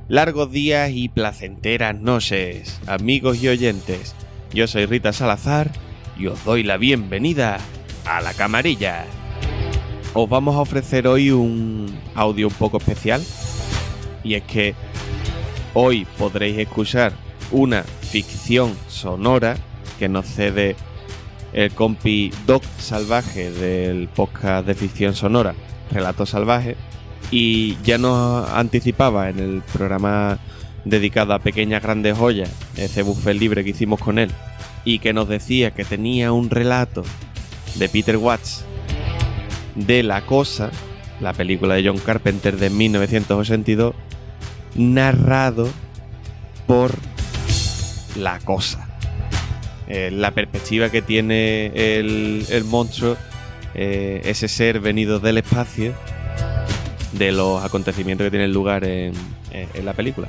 Largos días y placenteras noches, amigos y oyentes. Yo soy Rita Salazar y os doy la bienvenida a La Camarilla. Os vamos a ofrecer hoy un audio un poco especial, y es que hoy podréis escuchar una ficción sonora que nos cede el compi Doc Salvaje del podcast de ficción sonora Relatos Salvajes. Y ya nos anticipaba en el programa dedicado a pequeñas grandes joyas, ese buffet libre que hicimos con él, y que nos decía que tenía un relato de Peter Watts de La Cosa, la película de John Carpenter de 1982, narrado por La Cosa. La perspectiva que tiene el monstruo, ese ser venido del espacio, de los acontecimientos que tienen lugar en la película.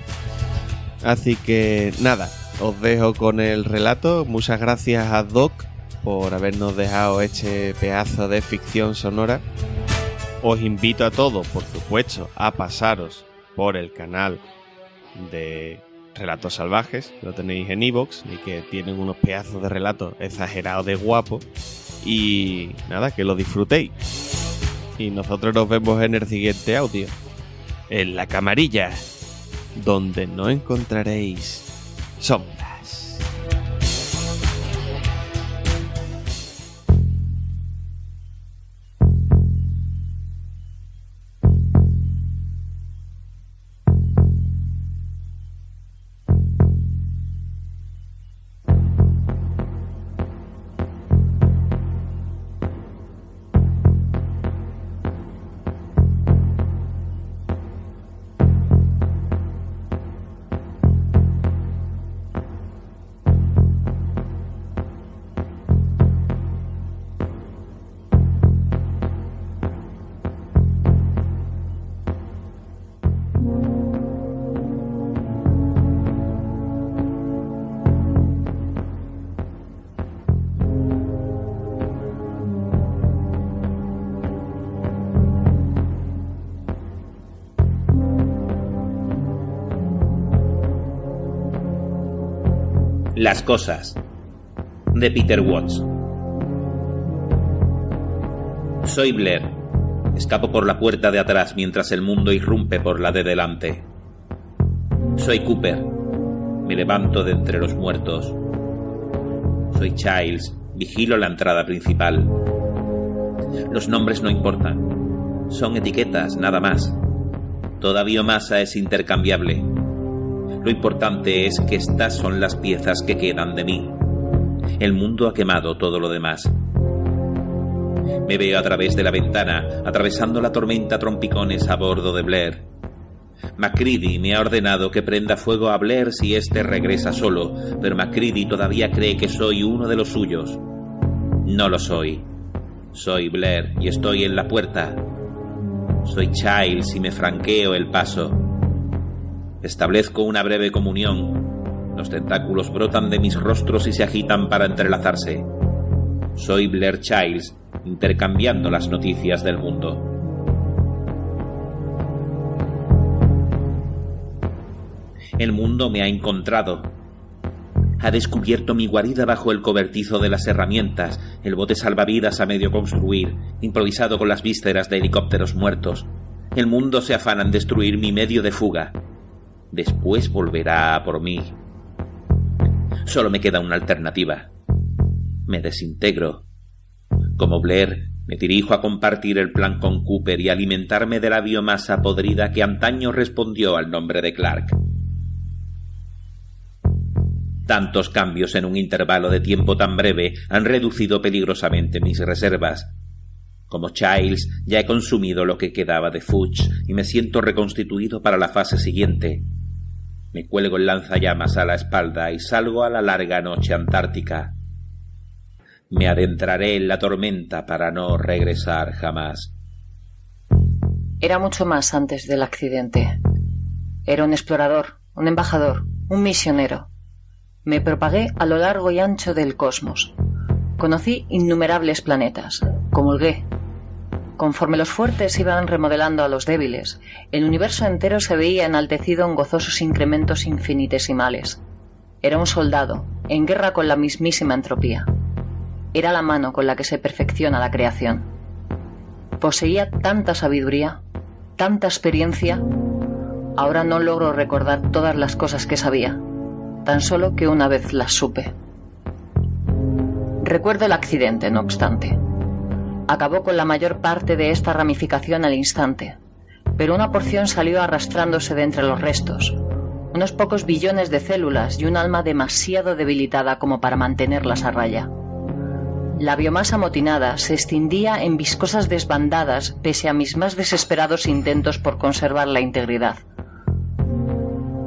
Así que nada, os dejo con el relato. Muchas gracias a Doc por habernos dejado este pedazo de ficción sonora. Os invito a todos, por supuesto, a pasaros por el canal de Relatos Salvajes, que lo tenéis en iVoox y que tienen unos pedazos de relatos exagerados de guapo. Y nada, que lo disfrutéis. Y nosotros nos vemos en el siguiente audio, en La Camarilla, donde no encontraréis sombras. Las cosas, de Peter Watts. Soy Blair. Escapo por la puerta de atrás mientras el mundo irrumpe por la de delante. Soy Cooper. Me levanto de entre los muertos. Soy Childs. Vigilo la entrada principal. Los nombres no importan. Son etiquetas, nada más. Toda biomasa es intercambiable. Lo importante es que estas son las piezas que quedan de mí. El mundo ha quemado todo lo demás. Me veo a través de la ventana, atravesando la tormenta a trompicones a bordo de Blair. MacReady me ha ordenado que prenda fuego a Blair si éste regresa solo, pero MacReady todavía cree que soy uno de los suyos. No lo soy. Soy Blair y estoy en la puerta. Soy Childs y me franqueo el paso. Establezco una breve comunión. Los tentáculos brotan de mis rostros y se agitan para entrelazarse. Soy Blair Childs, intercambiando las noticias del mundo. El mundo me ha encontrado. Ha descubierto mi guarida bajo el cobertizo de las herramientas, el bote salvavidas a medio construir, improvisado con las vísceras de helicópteros muertos. El mundo se afana en destruir mi medio de fuga. Después volverá a por mí. Solo me queda una alternativa. Me desintegro. Como Blair, me dirijo a compartir el plan con Cooper y alimentarme de la biomasa podrida que antaño respondió al nombre de Clark. Tantos cambios en un intervalo de tiempo tan breve han reducido peligrosamente mis reservas. Como Childs, ya he consumido lo que quedaba de Fudge y me siento reconstituido para la fase siguiente. Me cuelgo el lanzallamas a la espalda y salgo a la larga noche antártica. Me adentraré en la tormenta para no regresar jamás. Era mucho más antes del accidente. Era un explorador, un embajador, un misionero. Me propagué a lo largo y ancho del cosmos. Conocí innumerables planetas. Comulgué. Conforme los fuertes iban remodelando a los débiles, el universo entero se veía enaltecido en gozosos incrementos infinitesimales. Era un soldado, en guerra con la mismísima entropía. Era la mano con la que se perfecciona la creación. Poseía tanta sabiduría, tanta experiencia. Ahora no logro recordar todas las cosas que sabía, tan solo que una vez las supe. Recuerdo el accidente, no obstante. Acabó con la mayor parte de esta ramificación al instante, pero una porción salió arrastrándose de entre los restos, unos pocos billones de células y un alma demasiado debilitada como para mantenerlas a raya. La biomasa amotinada se extendía en viscosas desbandadas pese a mis más desesperados intentos por conservar la integridad.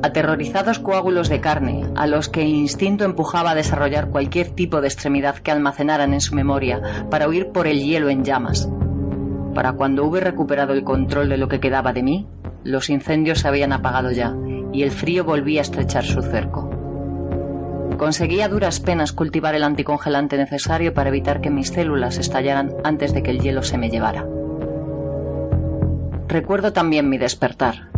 Aterrorizados coágulos de carne, a los que el instinto empujaba a desarrollar cualquier tipo de extremidad que almacenaran en su memoria para huir por el hielo en llamas. Para cuando hube recuperado el control de lo que quedaba de mí, los incendios se habían apagado ya, y el frío volvía a estrechar su cerco. Conseguí a duras penas cultivar el anticongelante necesario para evitar que mis células estallaran antes de que el hielo se me llevara. Recuerdo también mi despertar.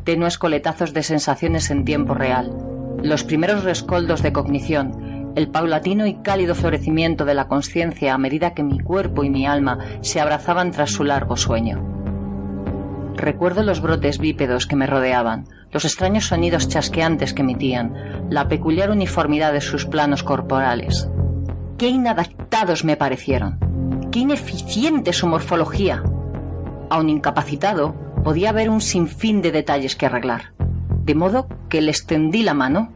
Tenues coletazos de sensaciones en tiempo real, los primeros rescoldos de cognición, el paulatino y cálido florecimiento de la consciencia a medida que mi cuerpo y mi alma se abrazaban tras su largo sueño. Recuerdo los brotes bípedos que me rodeaban, los extraños sonidos chasqueantes que emitían, la peculiar uniformidad de sus planos corporales. ¡Qué inadaptados me parecieron! ¡Qué ineficiente su morfología! Aun incapacitado, podía haber un sinfín de detalles que arreglar, de modo que les tendí la mano,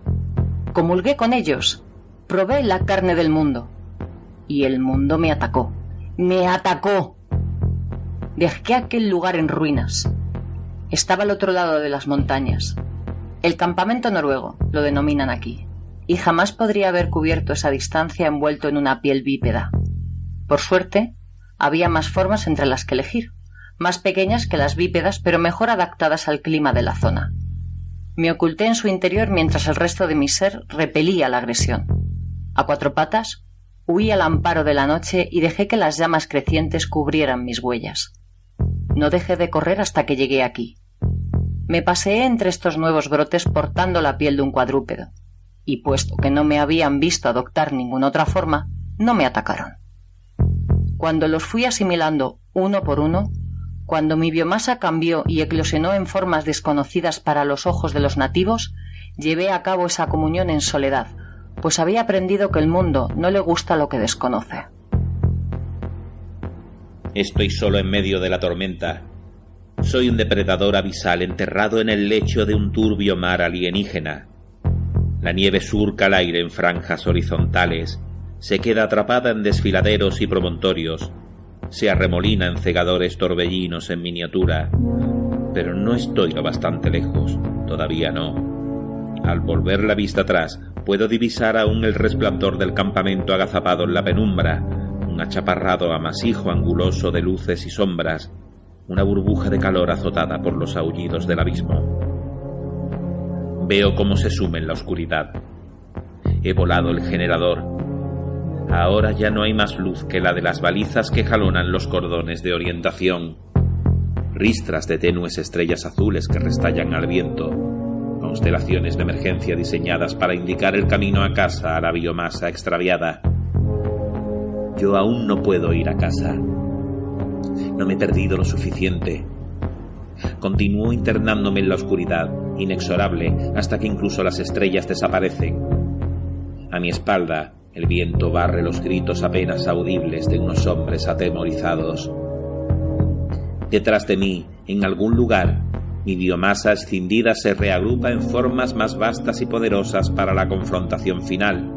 comulgué con ellos, probé la carne del mundo, y el mundo me atacó. ¡Me atacó! Dejé aquel lugar en ruinas. Estaba al otro lado de las montañas. El campamento noruego, lo denominan aquí, y jamás podría haber cubierto esa distancia envuelto en una piel bípeda. Por suerte, había más formas entre las que elegir, más pequeñas que las bípedas, pero mejor adaptadas al clima de la zona. Me oculté en su interior mientras el resto de mi ser repelía la agresión. A cuatro patas, huí al amparo de la noche y dejé que las llamas crecientes cubrieran mis huellas. No dejé de correr hasta que llegué aquí. Me paseé entre estos nuevos brotes portando la piel de un cuadrúpedo, y puesto que no me habían visto adoptar ninguna otra forma, no me atacaron. Cuando los fui asimilando uno por uno, cuando mi biomasa cambió y eclosionó en formas desconocidas para los ojos de los nativos, llevé a cabo esa comunión en soledad, pues había aprendido que el mundo no le gusta lo que desconoce. Estoy solo en medio de la tormenta. Soy un depredador abisal enterrado en el lecho de un turbio mar alienígena. La nieve surca el aire en franjas horizontales, se queda atrapada en desfiladeros y promontorios, se arremolina en cegadores torbellinos en miniatura, pero no estoy lo bastante lejos, todavía no. Al volver la vista atrás, puedo divisar aún el resplandor del campamento agazapado en la penumbra, un achaparrado amasijo anguloso de luces y sombras, una burbuja de calor azotada por los aullidos del abismo. Veo cómo se sume en la oscuridad. He volado el generador. Ahora ya no hay más luz que la de las balizas que jalonan los cordones de orientación. Ristras de tenues estrellas azules que restallan al viento. Constelaciones de emergencia diseñadas para indicar el camino a casa a la biomasa extraviada. Yo aún no puedo ir a casa. No me he perdido lo suficiente. Continúo internándome en la oscuridad, inexorable, hasta que incluso las estrellas desaparecen. A mi espalda, el viento barre los gritos apenas audibles de unos hombres atemorizados. Detrás de mí, en algún lugar, mi biomasa escindida se reagrupa en formas más vastas y poderosas para la confrontación final.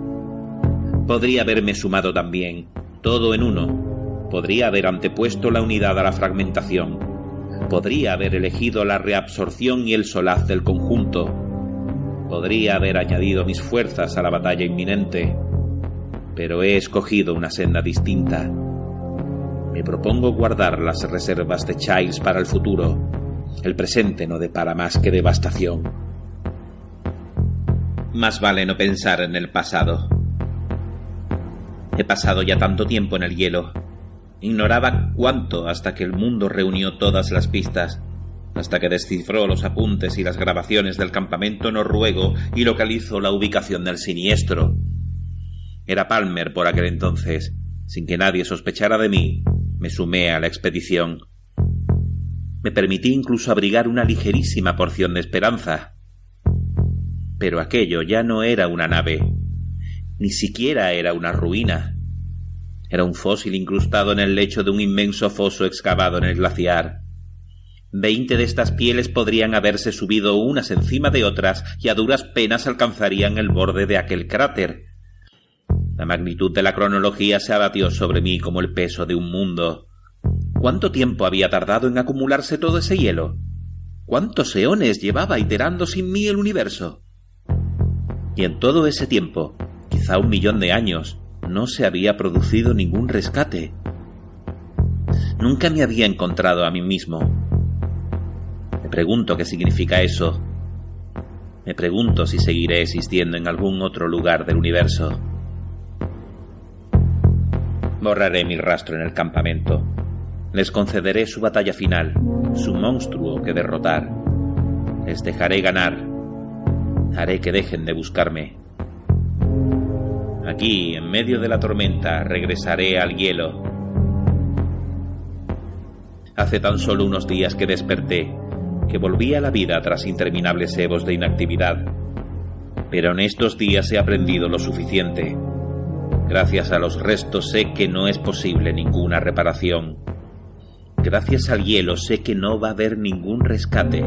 Podría haberme sumado también, todo en uno. Podría haber antepuesto la unidad a la fragmentación. Podría haber elegido la reabsorción y el solaz del conjunto. Podría haber añadido mis fuerzas a la batalla inminente. Pero he escogido una senda distinta. Me propongo guardar las reservas de Childs para el futuro. El presente no depara más que devastación. Más vale no pensar en el pasado. He pasado ya tanto tiempo en el hielo. Ignoraba cuánto hasta que el mundo reunió todas las pistas, hasta que descifró los apuntes y las grabaciones del campamento noruego y localizó la ubicación del siniestro. Era Palmer por aquel entonces. Sin que nadie sospechara de mí, me sumé a la expedición. Me permití incluso abrigar una ligerísima porción de esperanza. Pero aquello ya no era una nave, ni siquiera era una ruina. Era un fósil incrustado en el lecho de un inmenso foso excavado en el glaciar. 20 de estas pieles podrían haberse subido unas encima de otras y a duras penas alcanzarían el borde de aquel cráter. La magnitud de la cronología se abatió sobre mí como el peso de un mundo. ¿Cuánto tiempo había tardado en acumularse todo ese hielo? ¿Cuántos eones llevaba iterando sin mí el universo? Y en todo ese tiempo, quizá 1 millón de años, no se había producido ningún rescate. Nunca me había encontrado a mí mismo. Me pregunto qué significa eso. Me pregunto si seguiré existiendo en algún otro lugar del universo. Borraré mi rastro en el campamento. Les concederé su batalla final, su monstruo que derrotar. Les dejaré ganar. Haré que dejen de buscarme. Aquí, en medio de la tormenta, regresaré al hielo. Hace tan solo unos días que desperté, que volví a la vida tras interminables evos de inactividad. Pero en estos días he aprendido lo suficiente. Gracias a los restos sé que no es posible ninguna reparación. Gracias al hielo sé que no va a haber ningún rescate.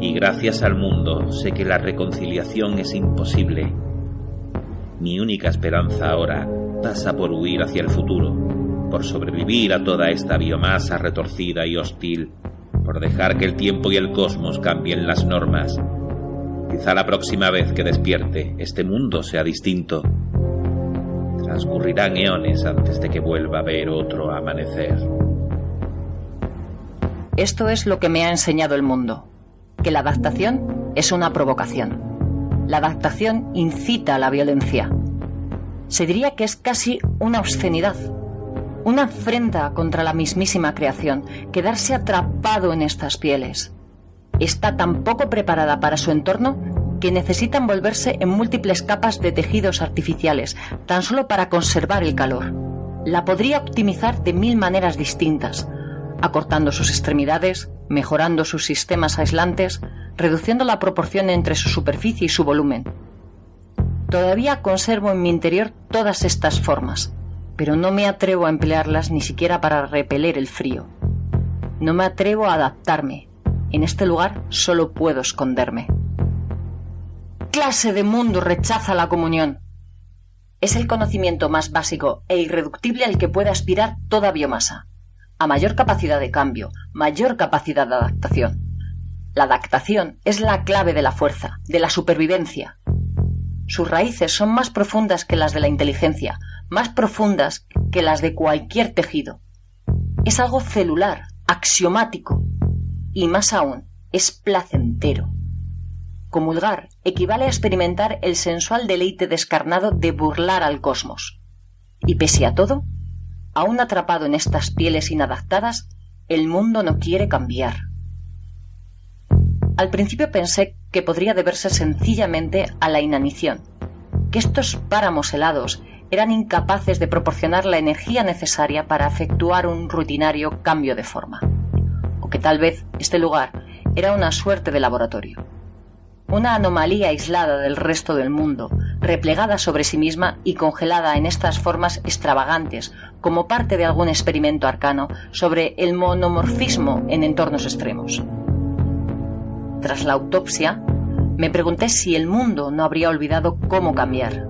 Y gracias al mundo sé que la reconciliación es imposible. Mi única esperanza ahora pasa por huir hacia el futuro, por sobrevivir a toda esta biomasa retorcida y hostil, por dejar que el tiempo y el cosmos cambien las normas. Quizá la próxima vez que despierte, este mundo sea distinto. Transcurrirán eones antes de que vuelva a ver otro amanecer. Esto es lo que me ha enseñado el mundo, que la adaptación es una provocación. La adaptación incita a la violencia. Se diría que es casi una obscenidad, una afrenta contra la mismísima creación, quedarse atrapado en estas pieles. Está tan poco preparada para su entorno que necesita envolverse en múltiples capas de tejidos artificiales, tan solo para conservar el calor. La podría optimizar de 1000 maneras distintas, acortando sus extremidades, mejorando sus sistemas aislantes, reduciendo la proporción entre su superficie y su volumen. Todavía conservo en mi interior todas estas formas, pero no me atrevo a emplearlas ni siquiera para repeler el frío. No me atrevo a adaptarme. En este lugar solo puedo esconderme. ¿Qué clase de mundo rechaza la comunión? Es el conocimiento más básico e irreductible al que puede aspirar toda biomasa. A mayor capacidad de cambio, mayor capacidad de adaptación. La adaptación es la clave de la fuerza, de la supervivencia. Sus raíces son más profundas que las de la inteligencia, más profundas que las de cualquier tejido. Es algo celular, axiomático, y más aún, es placentero. Comulgar equivale a experimentar el sensual deleite descarnado de burlar al cosmos. Y pese a todo, aún atrapado en estas pieles inadaptadas, el mundo no quiere cambiar. Al principio pensé que podría deberse sencillamente a la inanición, que estos páramos helados eran incapaces de proporcionar la energía necesaria para efectuar un rutinario cambio de forma, o que tal vez este lugar era una suerte de laboratorio, una anomalía aislada del resto del mundo, replegada sobre sí misma y congelada en estas formas extravagantes como parte de algún experimento arcano sobre el monomorfismo en entornos extremos. Tras la autopsia, me pregunté si el mundo no habría olvidado cómo cambiar.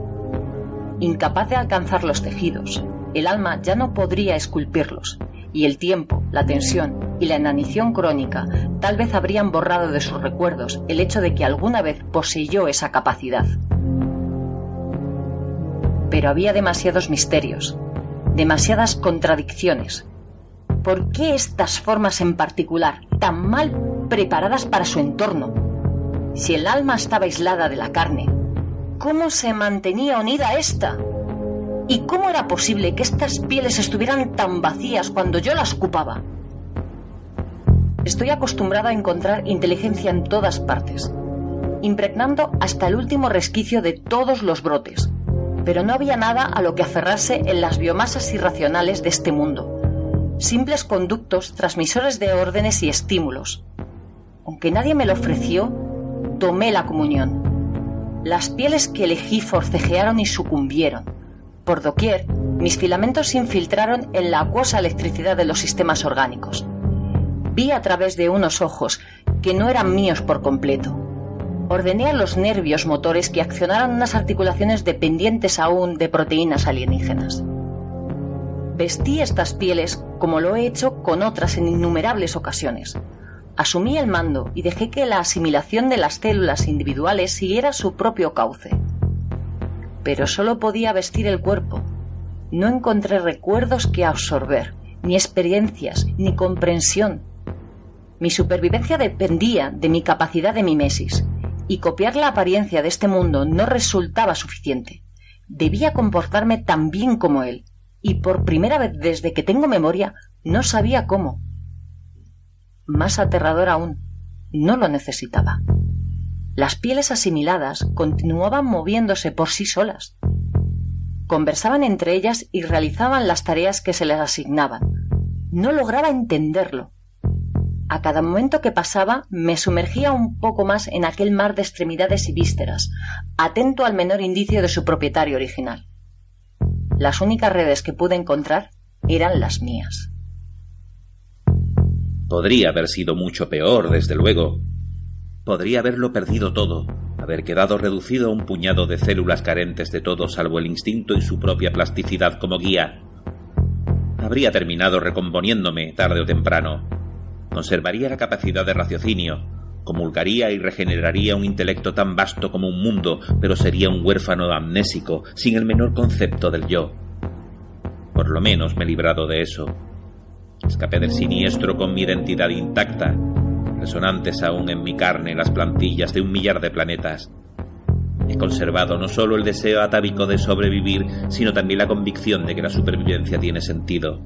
Incapaz de alcanzar los tejidos, el alma ya no podría esculpirlos, y el tiempo, la tensión y la inanición crónica tal vez habrían borrado de sus recuerdos el hecho de que alguna vez poseyó esa capacidad. Pero había demasiados misterios, demasiadas contradicciones. ¿Por qué estas formas en particular, tan mal preparadas para su entorno? Si el alma estaba aislada de la carne, ¿cómo se mantenía unida a esta? ¿Y cómo era posible que estas pieles estuvieran tan vacías cuando yo las ocupaba? Estoy acostumbrada a encontrar inteligencia en todas partes, impregnando hasta el último resquicio de todos los brotes, pero no había nada a lo que aferrarse en las biomasas irracionales de este mundo, simples conductos transmisores de órdenes y estímulos. Aunque nadie me lo ofreció, tomé la comunión. Las pieles que elegí forcejearon y sucumbieron. Por doquier, mis filamentos se infiltraron en la acuosa electricidad de los sistemas orgánicos. Vi a través de unos ojos que no eran míos por completo. Ordené a los nervios motores que accionaran unas articulaciones dependientes aún de proteínas alienígenas. Vestí estas pieles como lo he hecho con otras en innumerables ocasiones. Asumí el mando y dejé que la asimilación de las células individuales siguiera su propio cauce. Pero solo podía vestir el cuerpo. No encontré recuerdos que absorber, ni experiencias, ni comprensión. Mi supervivencia dependía de mi capacidad de mimesis, y copiar la apariencia de este mundo no resultaba suficiente. Debía comportarme tan bien como él, y por primera vez desde que tengo memoria, no sabía cómo. Más aterrador aún, no lo necesitaba. Las pieles asimiladas continuaban moviéndose por sí solas. Conversaban entre ellas y realizaban las tareas que se les asignaban. No lograba entenderlo. A cada momento que pasaba me sumergía un poco más en aquel mar de extremidades y vísceras, atento al menor indicio de su propietario original. Las únicas redes que pude encontrar eran las mías. Podría haber sido mucho peor, desde luego. Podría haberlo perdido todo, haber quedado reducido a un puñado de células carentes de todo salvo el instinto y su propia plasticidad como guía. Habría terminado recomponiéndome tarde o temprano. Conservaría la capacidad de raciocinio, comulgaría y regeneraría un intelecto tan vasto como un mundo, pero sería un huérfano amnésico, sin el menor concepto del yo. Por lo menos me he librado de eso. Escapé del siniestro con mi identidad intacta, resonantes aún en mi carne las plantillas de 1 millar de planetas. He conservado no solo el deseo atávico de sobrevivir, sino también la convicción de que la supervivencia tiene sentido.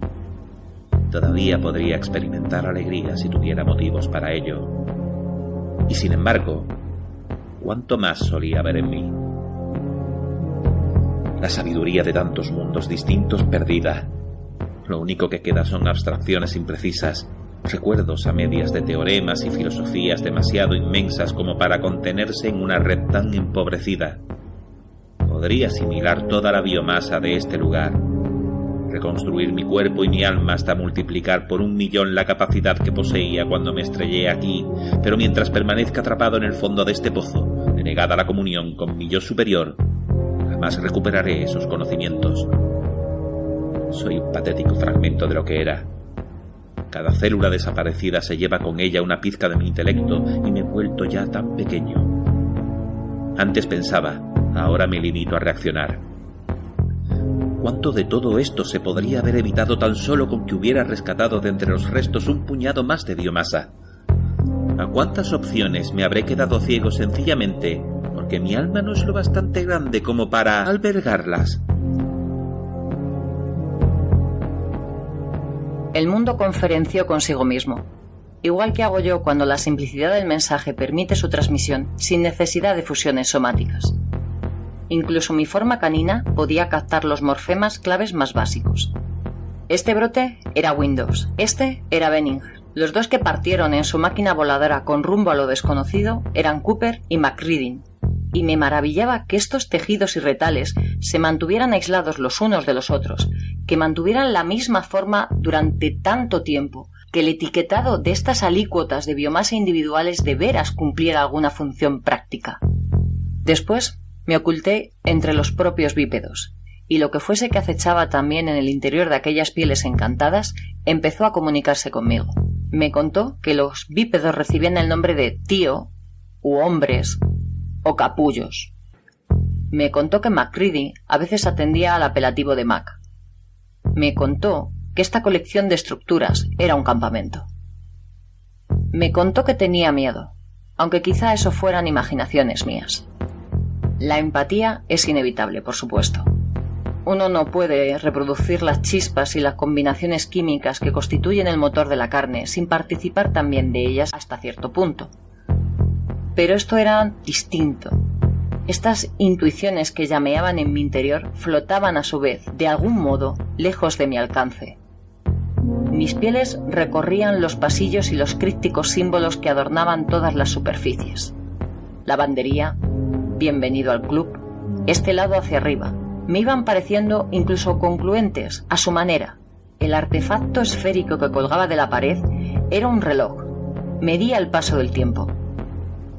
Todavía podría experimentar alegría si tuviera motivos para ello. Y sin embargo, ¿cuánto más solía haber en mí? La sabiduría de tantos mundos distintos perdida. Lo único que queda son abstracciones imprecisas, recuerdos a medias de teoremas y filosofías demasiado inmensas como para contenerse en una red tan empobrecida. Podría asimilar toda la biomasa de este lugar, reconstruir mi cuerpo y mi alma hasta multiplicar por 1.000.000 la capacidad que poseía cuando me estrellé aquí, pero mientras permanezca atrapado en el fondo de este pozo, denegada la comunión con mi yo superior, jamás recuperaré esos conocimientos. Soy un patético fragmento de lo que era. Cada célula desaparecida se lleva con ella una pizca de mi intelecto y me he vuelto ya tan pequeño. Antes pensaba, ahora me limito a reaccionar. ¿Cuánto de todo esto se podría haber evitado tan solo con que hubiera rescatado de entre los restos un puñado más de biomasa? ¿A cuántas opciones me habré quedado ciego sencillamente porque mi alma no es lo bastante grande como para albergarlas? El mundo conferenció consigo mismo, igual que hago yo cuando la simplicidad del mensaje permite su transmisión sin necesidad de fusiones somáticas. Incluso mi forma canina podía captar los morfemas claves más básicos. Este brote era Windows, este era Benning. Los dos que partieron en su máquina voladora con rumbo a lo desconocido eran Cooper y MacReading, y me maravillaba que estos tejidos y retales se mantuvieran aislados los unos de los otros, que mantuvieran la misma forma durante tanto tiempo, que el etiquetado de estas alícuotas de biomasa individuales de veras cumpliera alguna función práctica. Después me oculté entre los propios bípedos, y lo que fuese que acechaba también en el interior de aquellas pieles encantadas empezó a comunicarse conmigo. Me contó que los bípedos recibían el nombre de tío, u hombres, o capullos. Me contó que MacReading a veces atendía al apelativo de Mac. Me contó que esta colección de estructuras era un campamento. Me contó que tenía miedo, aunque quizá eso fueran imaginaciones mías. La empatía es inevitable, por supuesto. Uno no puede reproducir las chispas y las combinaciones químicas que constituyen el motor de la carne sin participar también de ellas hasta cierto punto. Pero esto era distinto. Estas intuiciones que llameaban en mi interior flotaban a su vez, de algún modo, lejos de mi alcance. Mis pieles recorrían los pasillos y los crípticos símbolos que adornaban todas las superficies. Lavandería, bienvenido al club, este lado hacia arriba. Me iban pareciendo incluso concluentes, a su manera. El artefacto esférico que colgaba de la pared era un reloj. Medía el paso del tiempo.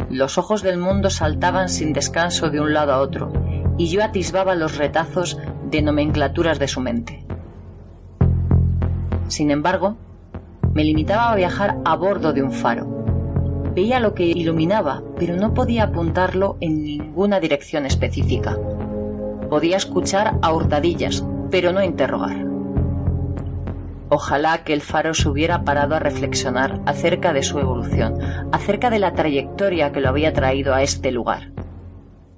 Los ojos del mundo saltaban sin descanso de un lado a otro, y yo atisbaba los retazos de nomenclaturas de su mente. Sin embargo, me limitaba a viajar a bordo de un faro. Veía lo que iluminaba, pero no podía apuntarlo en ninguna dirección específica. Podía escuchar a hurtadillas, pero no interrogar. Ojalá que el faro se hubiera parado a reflexionar acerca de su evolución, acerca de la trayectoria que lo había traído a este lugar.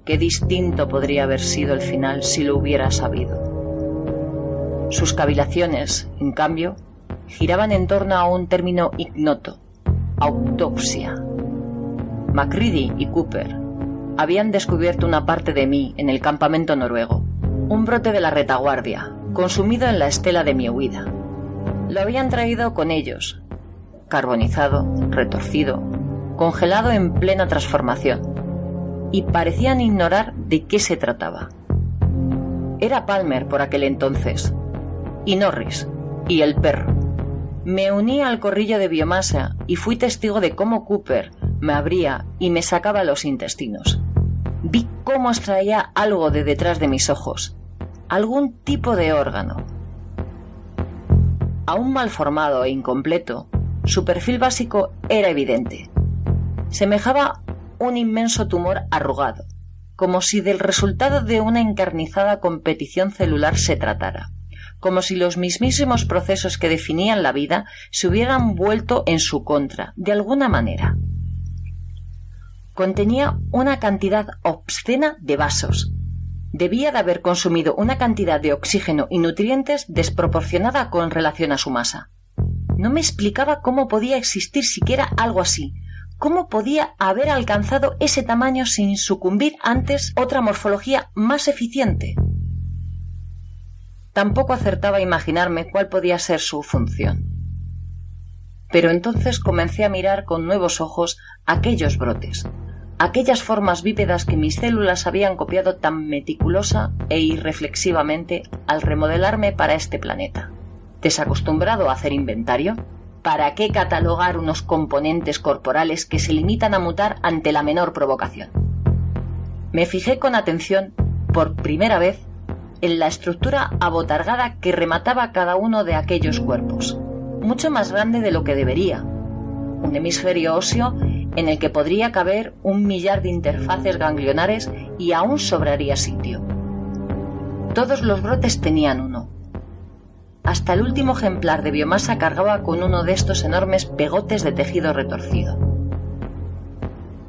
Qué distinto podría haber sido el final si lo hubiera sabido. Sus cavilaciones, en cambio, giraban en torno a un término ignoto: autopsia. Macready y Cooper habían descubierto una parte de mí en el campamento noruego, un brote de la retaguardia, consumido en la estela de mi huida. Lo habían traído con ellos, carbonizado, retorcido, congelado en plena transformación, y parecían ignorar de qué se trataba. Era Palmer por aquel entonces, y Norris, y el perro. Me uní al corrillo de biomasa y fui testigo de cómo Cooper me abría y me sacaba los intestinos. Vi cómo extraía algo de detrás de mis ojos, algún tipo de órgano. Aún mal formado e incompleto, su perfil básico era evidente. Semejaba un inmenso tumor arrugado, como si del resultado de una encarnizada competición celular se tratara, como si los mismísimos procesos que definían la vida se hubieran vuelto en su contra, de alguna manera. Contenía una cantidad obscena de vasos. Debía de haber consumido una cantidad de oxígeno y nutrientes desproporcionada con relación a su masa. No me explicaba cómo podía existir siquiera algo así, cómo podía haber alcanzado ese tamaño sin sucumbir antes otra morfología más eficiente. Tampoco acertaba a imaginarme cuál podía ser su función. Pero entonces comencé a mirar con nuevos ojos aquellos brotes, aquellas formas bípedas que mis células habían copiado tan meticulosa e irreflexivamente al remodelarme para este planeta. Desacostumbrado a hacer inventario, ¿para qué catalogar unos componentes corporales que se limitan a mutar ante la menor provocación? Me fijé con atención, por primera vez, en la estructura abotargada que remataba cada uno de aquellos cuerpos, mucho más grande de lo que debería. Un hemisferio óseo en el que podría caber 1 millar de interfaces ganglionares y aún sobraría sitio. Todos los brotes tenían uno. Hasta el último ejemplar de biomasa cargaba con uno de estos enormes pegotes de tejido retorcido.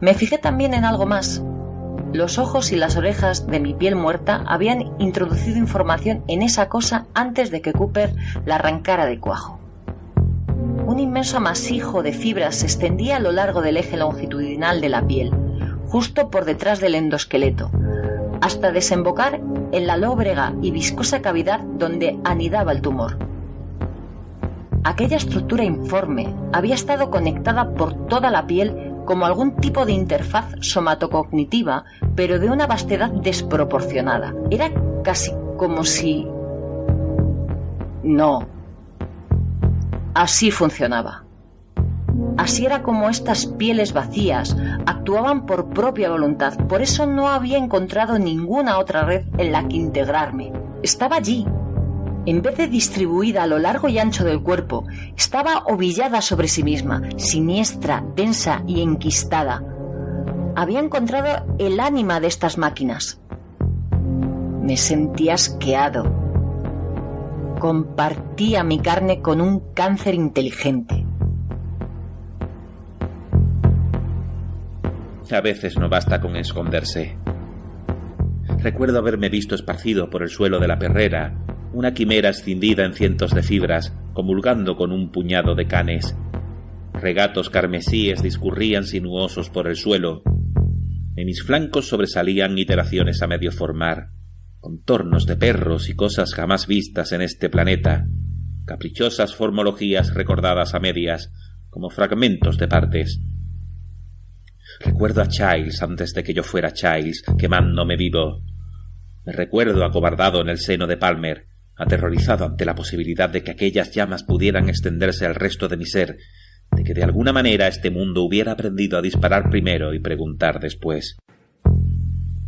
Me fijé también en algo más. Los ojos y las orejas de mi piel muerta habían introducido información en esa cosa antes de que Cooper la arrancara de cuajo. Un inmenso amasijo de fibras se extendía a lo largo del eje longitudinal de la piel, justo por detrás del endoesqueleto, hasta desembocar en la lóbrega y viscosa cavidad donde anidaba el tumor. Aquella estructura informe había estado conectada por toda la piel como algún tipo de interfaz somatocognitiva, pero de una vastedad desproporcionada. Era casi como si... No. Así funcionaba. Así era como estas pieles vacías actuaban por propia voluntad. Por eso no había encontrado ninguna otra red en la que integrarme. Estaba allí. En vez de distribuida a lo largo y ancho del cuerpo, estaba ovillada sobre sí misma, siniestra, densa y enquistada. Había encontrado el ánima de estas máquinas. Me sentía asqueado. Compartía mi carne con un cáncer inteligente. A veces no basta con esconderse. Recuerdo haberme visto esparcido por el suelo de la perrera, una quimera escindida en cientos de fibras, comulgando con un puñado de canes. Regatos carmesíes discurrían sinuosos por el suelo. En mis flancos sobresalían iteraciones a medio formar, contornos de perros y cosas jamás vistas en este planeta, caprichosas formologías recordadas a medias, como fragmentos de partes. Recuerdo a Childs antes de que yo fuera Childs, quemándome vivo. Me recuerdo acobardado en el seno de Palmer, aterrorizado ante la posibilidad de que aquellas llamas pudieran extenderse al resto de mi ser, de que de alguna manera este mundo hubiera aprendido a disparar primero y preguntar después.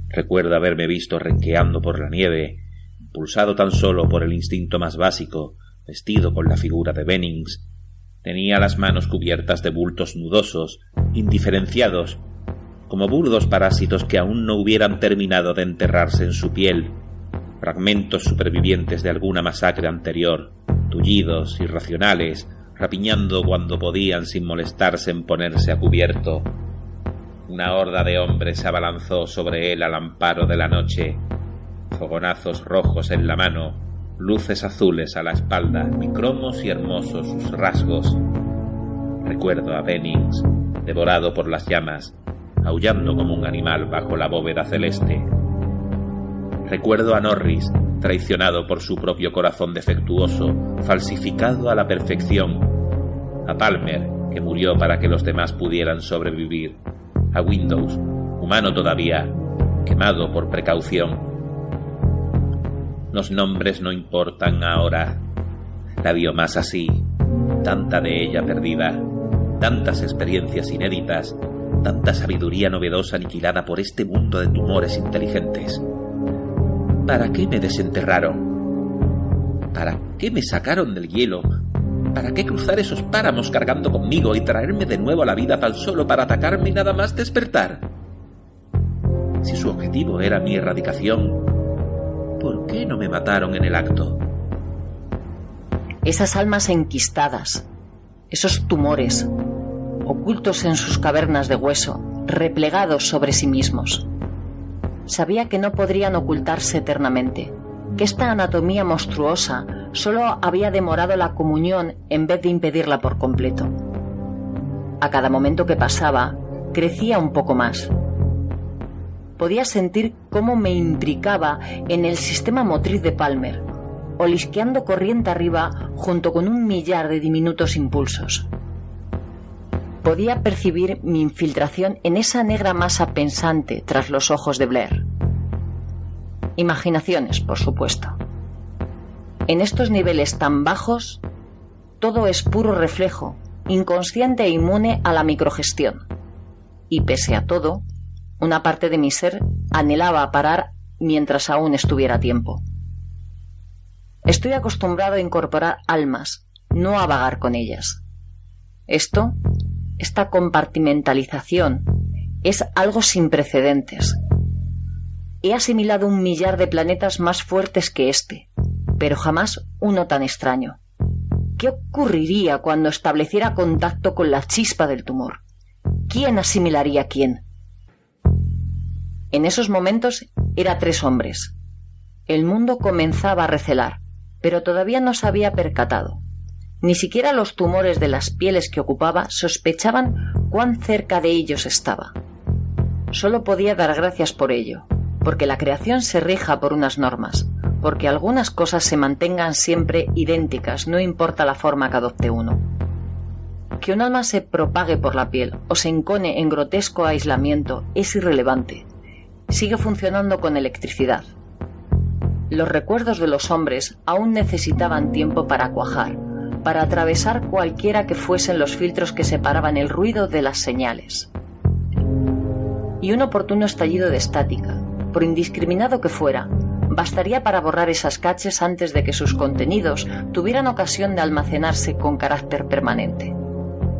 Recuerdo haberme visto renqueando por la nieve, impulsado tan solo por el instinto más básico, vestido con la figura de Bennings. Tenía las manos cubiertas de bultos nudosos, indiferenciados, como burdos parásitos que aún no hubieran terminado de enterrarse en su piel, fragmentos supervivientes de alguna masacre anterior, tullidos, irracionales, rapiñando cuando podían sin molestarse en ponerse a cubierto. Una horda de hombres se abalanzó sobre él al amparo de la noche, fogonazos rojos en la mano, luces azules a la espalda, bicromos y hermosos sus rasgos. Recuerdo a Bennings, devorado por las llamas, aullando como un animal bajo la bóveda celeste. Recuerdo a Norris, traicionado por su propio corazón defectuoso, falsificado a la perfección. A Palmer, que murió para que los demás pudieran sobrevivir. A Windows, humano todavía, quemado por precaución. Los nombres no importan ahora. La biomasa sí, tanta de ella perdida, tantas experiencias inéditas, tanta sabiduría novedosa aniquilada por este mundo de tumores inteligentes. ¿Para qué me desenterraron? ¿Para qué me sacaron del hielo? ¿Para qué cruzar esos páramos cargando conmigo y traerme de nuevo a la vida tan solo para atacarme y nada más despertar? Si su objetivo era mi erradicación, ¿por qué no me mataron en el acto? Esas almas enquistadas, esos tumores, ocultos en sus cavernas de hueso, replegados sobre sí mismos. Sabía que no podrían ocultarse eternamente, que esta anatomía monstruosa solo había demorado la comunión en vez de impedirla por completo. A cada momento que pasaba, crecía un poco más. Podía sentir cómo me imbricaba en el sistema motriz de Palmer, olisqueando corriente arriba junto con un millar de diminutos impulsos. Podía percibir mi infiltración en esa negra masa pensante tras los ojos de Blair. Imaginaciones, por supuesto. En estos niveles tan bajos, todo es puro reflejo, inconsciente e inmune a la microgestión. Y pese a todo, una parte de mi ser anhelaba parar mientras aún estuviera a tiempo. Estoy acostumbrado a incorporar almas, no a vagar con ellas. Esta compartimentalización es algo sin precedentes. He asimilado un millar de planetas más fuertes que este, pero jamás uno tan extraño. ¿Qué ocurriría cuando estableciera contacto con la chispa del tumor? ¿Quién asimilaría a quién? En esos momentos era 3 hombres. El mundo comenzaba a recelar, pero todavía no se había percatado. Ni siquiera los tumores de las pieles que ocupaba sospechaban cuán cerca de ellos estaba. Solo podía dar gracias por ello, porque la creación se rija por unas normas, porque algunas cosas se mantengan siempre idénticas, no importa la forma que adopte uno. Que un alma se propague por la piel o se encone en grotesco aislamiento es irrelevante. Sigue funcionando con electricidad. Los recuerdos de los hombres aún necesitaban tiempo para cuajar, para atravesar cualquiera que fuesen los filtros que separaban el ruido de las señales. Y un oportuno estallido de estática, por indiscriminado que fuera, bastaría para borrar esas caches antes de que sus contenidos tuvieran ocasión de almacenarse con carácter permanente.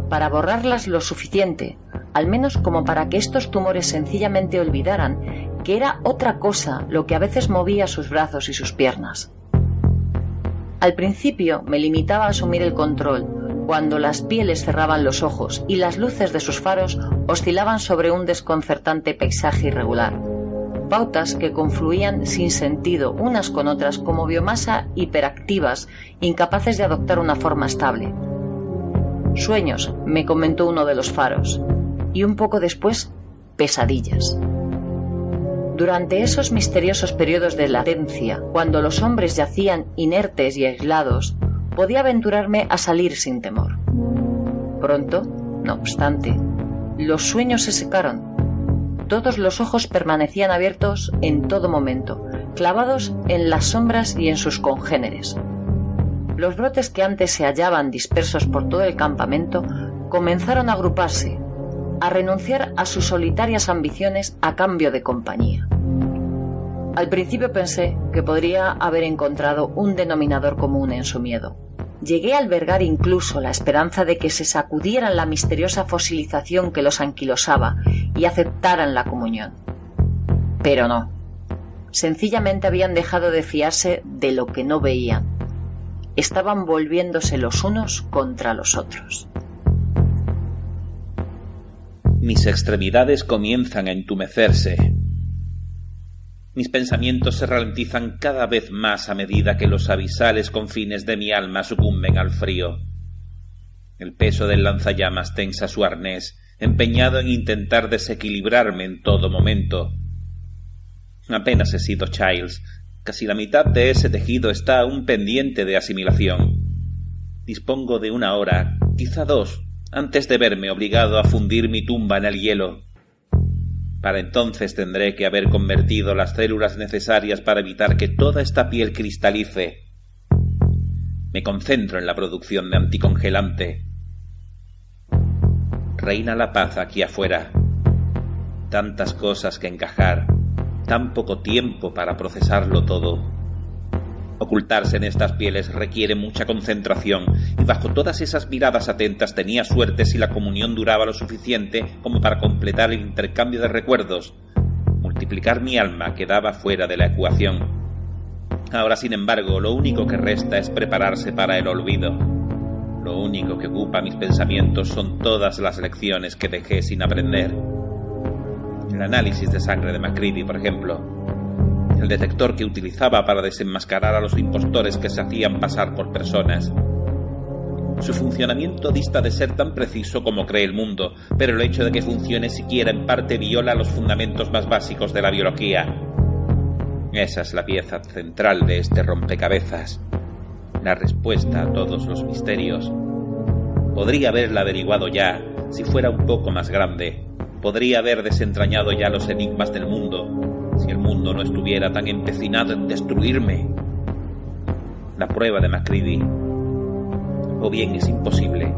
Para borrarlas lo suficiente, al menos como para que estos tumores sencillamente olvidaran que era otra cosa lo que a veces movía sus brazos y sus piernas. Al principio me limitaba a asumir el control cuando las pieles cerraban los ojos y las luces de sus faros oscilaban sobre un desconcertante paisaje irregular. pautas que confluían sin sentido unas con otras como biomasa hiperactivas, incapaces de adoptar una forma estable. Sueños, me comentó uno de los faros, y un poco después, pesadillas. Durante esos misteriosos periodos de latencia, cuando los hombres yacían inertes y aislados, podía aventurarme a salir sin temor. Pronto, no obstante, los sueños se secaron. Todos los ojos permanecían abiertos en todo momento, clavados en las sombras y en sus congéneres. Los brotes que antes se hallaban dispersos por todo el campamento comenzaron a agruparse, a renunciar a sus solitarias ambiciones a cambio de compañía. Al principio pensé que podría haber encontrado un denominador común en su miedo. Llegué a albergar incluso la esperanza de que se sacudieran la misteriosa fosilización que los anquilosaba y aceptaran la comunión. Pero no. Sencillamente habían dejado de fiarse de lo que no veían. Estaban volviéndose los unos contra los otros. Mis extremidades comienzan a entumecerse. Mis pensamientos se ralentizan cada vez más a medida que los abisales confines de mi alma sucumben al frío. El peso del lanzallamas tensa su arnés, empeñado en intentar desequilibrarme en todo momento. Apenas he sido Childs. Casi la mitad de ese tejido está aún pendiente de asimilación. Dispongo de 1 hora, quizá 2, antes de verme obligado a fundir mi tumba en el hielo. Para entonces tendré que haber convertido las células necesarias para evitar que toda esta piel cristalice. Me concentro en la producción de anticongelante. Reina la paz aquí afuera. Tantas cosas que encajar, tan poco tiempo para procesarlo todo. Ocultarse en estas pieles requiere mucha concentración, y bajo todas esas miradas atentas tenía suerte si la comunión duraba lo suficiente como para completar el intercambio de recuerdos. Multiplicar mi alma quedaba fuera de la ecuación. Ahora, sin embargo, lo único que resta es prepararse para el olvido. Lo único que ocupa mis pensamientos son todas las lecciones que dejé sin aprender. El análisis de sangre de Macready, por ejemplo. El detector que utilizaba para desenmascarar a los impostores que se hacían pasar por personas. Su funcionamiento dista de ser tan preciso como cree el mundo, pero el hecho de que funcione siquiera en parte viola los fundamentos más básicos de la biología. Esa es la pieza central de este rompecabezas, la respuesta a todos los misterios. Podría haberla averiguado ya, si fuera un poco más grande. Podría haber desentrañado ya los enigmas del mundo, si el mundo no estuviera tan empecinado en destruirme. La prueba de Macready. O bien es imposible,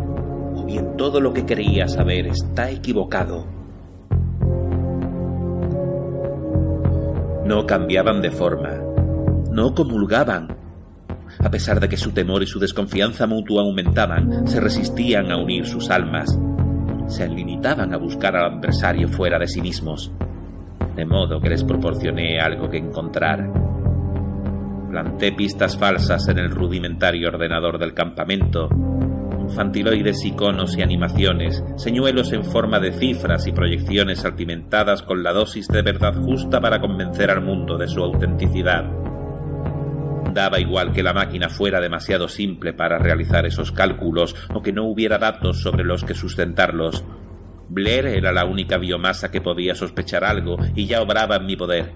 o bien todo lo que creía saber está equivocado. No cambiaban de forma, no comulgaban. A pesar de que su temor y su desconfianza mutua aumentaban, se resistían a unir sus almas. Se limitaban a buscar al adversario fuera de sí mismos. De modo que les proporcioné algo que encontrar. Planté pistas falsas en el rudimentario ordenador del campamento, infantiloides, iconos y animaciones, señuelos en forma de cifras y proyecciones alimentadas con la dosis de verdad justa para convencer al mundo de su autenticidad. Daba igual que la máquina fuera demasiado simple para realizar esos cálculos o que no hubiera datos sobre los que sustentarlos. Blair era la única biomasa que podía sospechar algo y ya obraba en mi poder.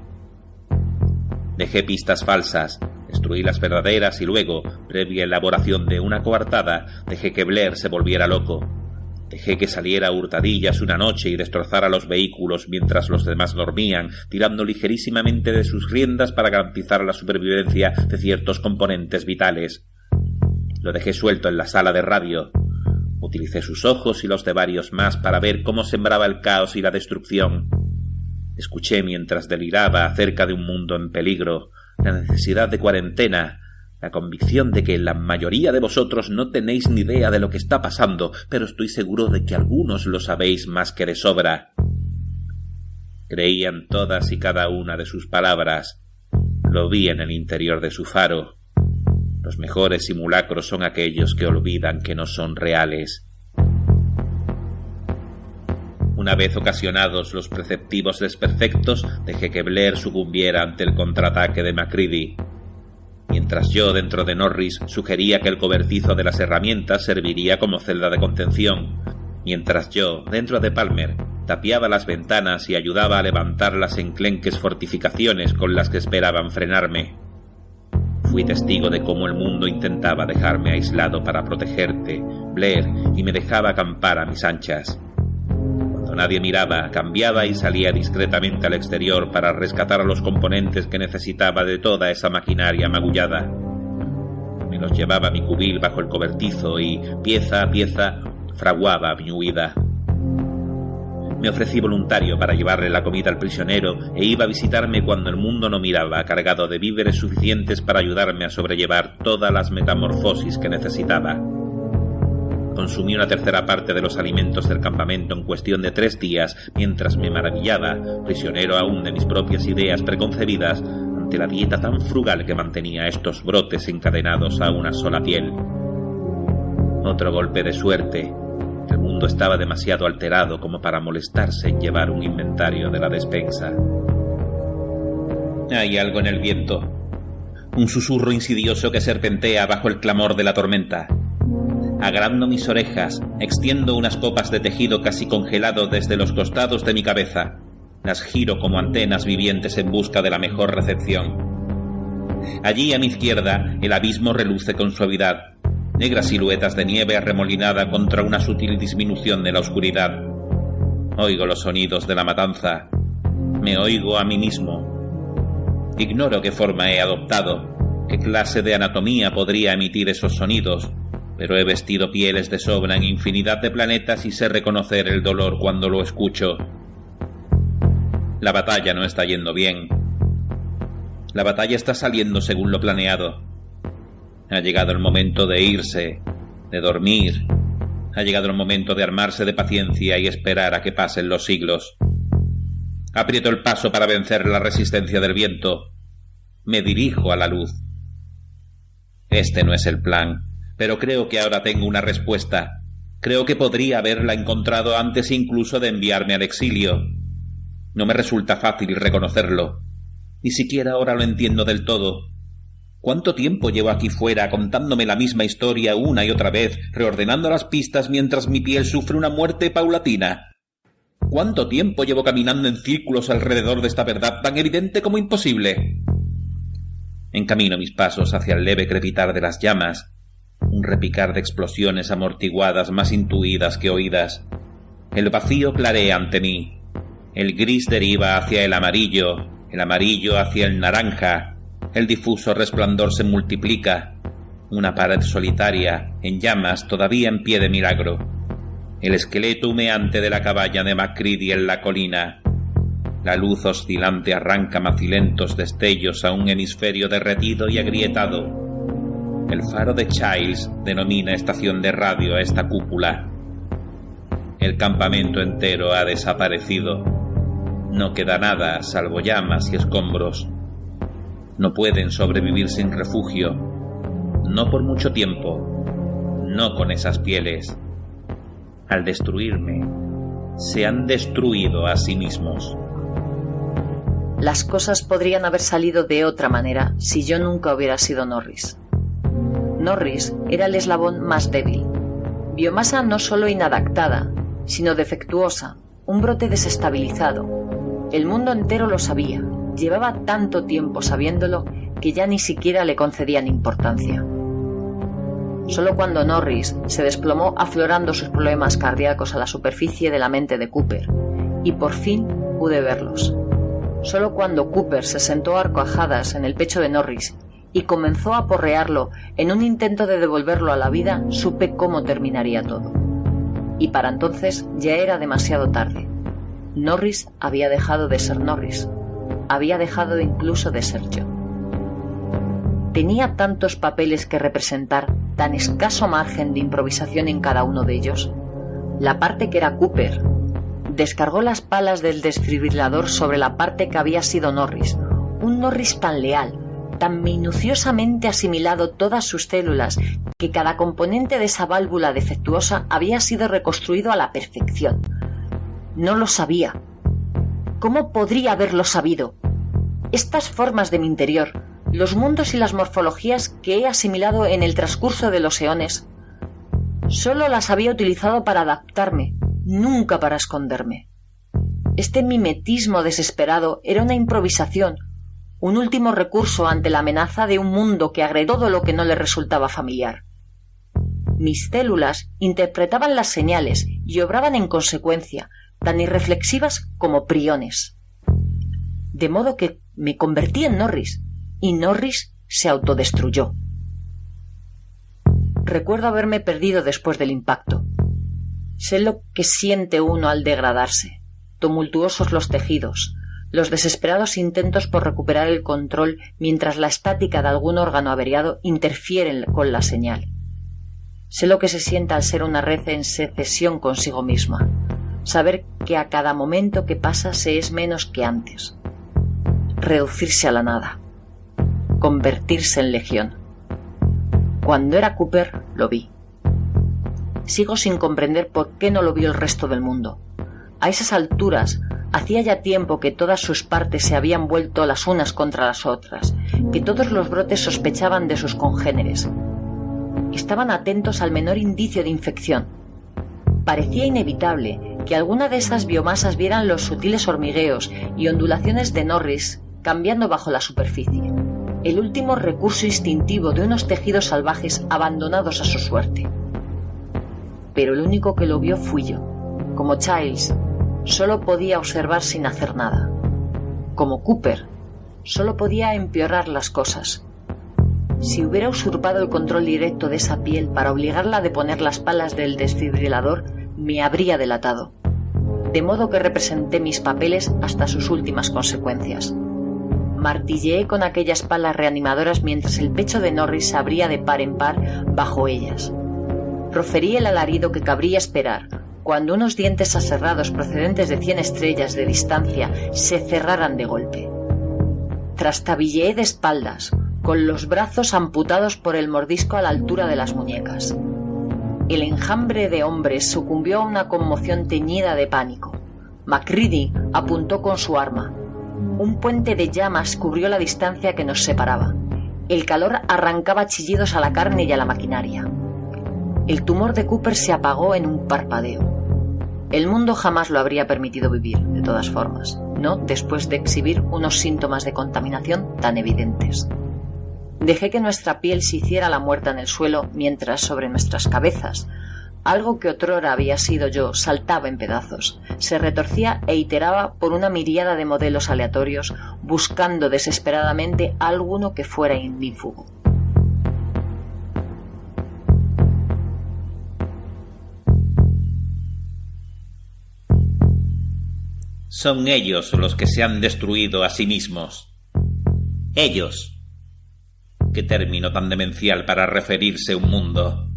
Dejé pistas falsas, destruí las verdaderas y luego, previa elaboración de una coartada, dejé que Blair se volviera loco. Dejé que saliera a hurtadillas una noche y destrozara los vehículos mientras los demás dormían, tirando ligerísimamente de sus riendas para garantizar la supervivencia de ciertos componentes vitales. Lo dejé suelto en la sala de radio. Utilicé sus ojos y los de varios más para ver cómo sembraba el caos y la destrucción. Escuché mientras deliraba acerca de un mundo en peligro, la necesidad de cuarentena, la convicción de que la mayoría de vosotros no tenéis ni idea de lo que está pasando, pero estoy seguro de que algunos lo sabéis más que de sobra. Creía en todas y cada una de sus palabras. Lo vi en el interior de su faro. Los mejores simulacros son aquellos que olvidan que no son reales. Una vez ocasionados los preceptivos desperfectos, dejé que Blair sucumbiera ante el contraataque de Macready. Mientras yo, dentro de Norris, sugería que el cobertizo de las herramientas serviría como celda de contención. Mientras yo, dentro de Palmer, tapiaba las ventanas y ayudaba a levantar las enclenques fortificaciones con las que esperaban frenarme. Fui testigo de cómo el mundo intentaba dejarme aislado para protegerte, Blair, y me dejaba acampar a mis anchas. Cuando nadie miraba, cambiaba y salía discretamente al exterior para rescatar a los componentes que necesitaba de toda esa maquinaria magullada. Me los llevaba a mi cubil bajo el cobertizo y, pieza a pieza, fraguaba mi huida. Me ofrecí voluntario para llevarle la comida al prisionero e iba a visitarme cuando el mundo no miraba, cargado de víveres suficientes para ayudarme a sobrellevar todas las metamorfosis que necesitaba. Consumí una tercera parte de los alimentos del campamento en cuestión de 3 días, mientras me maravillaba, prisionero aún de mis propias ideas preconcebidas, ante la dieta tan frugal que mantenía estos brotes encadenados a una sola piel. Otro golpe de suerte. El mundo estaba demasiado alterado como para molestarse en llevar un inventario de la despensa. Hay algo en el viento. Un susurro insidioso que serpentea bajo el clamor de la tormenta. Agrando mis orejas, extiendo unas copas de tejido casi congelado desde los costados de mi cabeza. Las giro como antenas vivientes en busca de la mejor recepción. Allí a mi izquierda, el abismo reluce con suavidad. Negras siluetas de nieve arremolinada contra una sutil disminución de la oscuridad. Oigo los sonidos de la matanza. Me oigo a mí mismo. Ignoro qué forma he adoptado, qué clase de anatomía podría emitir esos sonidos, pero he vestido pieles de sobra en infinidad de planetas y sé reconocer el dolor cuando lo escucho. La batalla no está yendo bien. La batalla está saliendo según lo planeado. Ha llegado el momento de irse, de dormir. Ha llegado el momento de armarse de paciencia y esperar a que pasen los siglos. Aprieto el paso para vencer la resistencia del viento. Me dirijo a la luz. Este no es el plan, pero creo que ahora tengo una respuesta. Creo que podría haberla encontrado antes incluso de enviarme al exilio. No me resulta fácil reconocerlo. Ni siquiera ahora lo entiendo del todo. ¿Cuánto tiempo llevo aquí fuera contándome la misma historia una y otra vez, reordenando las pistas mientras mi piel sufre una muerte paulatina? ¿Cuánto tiempo llevo caminando en círculos alrededor de esta verdad tan evidente como imposible? Encamino mis pasos hacia el leve crepitar de las llamas, un repicar de explosiones amortiguadas más intuidas que oídas. El vacío clarea ante mí. El gris deriva hacia el amarillo hacia el naranja. El difuso resplandor se multiplica. Una pared solitaria, en llamas, todavía en pie de milagro. El esqueleto humeante de la cabaña de Macready en la colina. La luz oscilante arranca macilentos destellos a un hemisferio derretido y agrietado. El faro de Childs denomina estación de radio a esta cúpula. El campamento entero ha desaparecido. No queda nada salvo llamas y escombros. No pueden sobrevivir sin refugio, no por mucho tiempo, no con esas pieles. Al destruirme, se han destruido a sí mismos. Las cosas podrían haber salido de otra manera si yo nunca hubiera sido Norris. Norris era el eslabón más débil. Biomasa no solo inadaptada, sino defectuosa, un brote desestabilizado. El mundo entero lo sabía. Llevaba tanto tiempo sabiéndolo que ya ni siquiera le concedían importancia. Solo cuando Norris se desplomó aflorando sus problemas cardíacos a la superficie de la mente de Cooper, y por fin pude verlos. Solo cuando Cooper se sentó a horcajadas en el pecho de Norris y comenzó a aporrearlo en un intento de devolverlo a la vida, supe cómo terminaría todo. Y para entonces ya era demasiado tarde. Norris había dejado de ser Norris. Había dejado incluso de ser yo. Tenía tantos papeles que representar, tan escaso margen de improvisación en cada uno de ellos. La parte que era Cooper descargó las palas del desfibrilador sobre la parte que había sido Norris, un Norris tan leal, tan minuciosamente asimilado todas sus células, que cada componente de esa válvula defectuosa había sido reconstruido a la perfección. No lo sabía. ¿Cómo podría haberlo sabido? Estas formas de mi interior, los mundos y las morfologías que he asimilado en el transcurso de los eones, solo las había utilizado para adaptarme, nunca para esconderme. Este mimetismo desesperado era una improvisación, un último recurso ante la amenaza de un mundo que agredía todo lo que no le resultaba familiar. Mis células interpretaban las señales y obraban en consecuencia, tan irreflexivas como priones. De modo que me convertí en Norris, y Norris se autodestruyó. Recuerdo haberme perdido después del impacto. Sé lo que siente uno al degradarse, tumultuosos los tejidos, los desesperados intentos por recuperar el control mientras la estática de algún órgano averiado interfiere con la señal. Sé lo que se siente al ser una red en secesión consigo misma, saber que a cada momento que pasa se es menos que antes, reducirse a la nada, convertirse en legión. Cuando era Cooper, lo vi. Sigo sin comprender por qué no lo vio el resto del mundo. A esas alturas, hacía ya tiempo que todas sus partes se habían vuelto las unas contra las otras, que todos los brotes sospechaban de sus congéneres. Estaban atentos al menor indicio de infección. Parecía inevitable que alguna de esas biomasas vieran los sutiles hormigueos y ondulaciones de Norris cambiando bajo la superficie, el último recurso instintivo de unos tejidos salvajes abandonados a su suerte. Pero el único que lo vio fui yo. Como Childs, solo podía observar sin hacer nada. Como Cooper, solo podía empeorar las cosas. Si hubiera usurpado el control directo de esa piel para obligarla a deponer las palas del desfibrilador, me habría delatado. De modo que representé mis papeles hasta sus últimas consecuencias. Martilleé con aquellas palas reanimadoras mientras el pecho de Norris se abría de par en par bajo ellas. Proferí el alarido que cabría esperar cuando unos dientes aserrados procedentes de 100 estrellas de distancia se cerraran de golpe. Trastabilleé de espaldas, con los brazos amputados por el mordisco a la altura de las muñecas. El enjambre de hombres sucumbió a una conmoción teñida de pánico. Macready apuntó con su arma. Un puente de llamas cubrió la distancia que nos separaba. El calor arrancaba chillidos a la carne y a la maquinaria. El tumor de Cooper se apagó en un parpadeo. El mundo jamás lo habría permitido vivir, de todas formas, no después de exhibir unos síntomas de contaminación tan evidentes. Dejé que nuestra piel se hiciera la muerta en el suelo mientras sobre nuestras cabezas, algo que otrora había sido yo, saltaba en pedazos, se retorcía e iteraba por una miríada de modelos aleatorios, buscando desesperadamente alguno que fuera ignífugo. Son ellos los que se han destruido a sí mismos. Ellos. Qué término tan demencial para referirse a un mundo.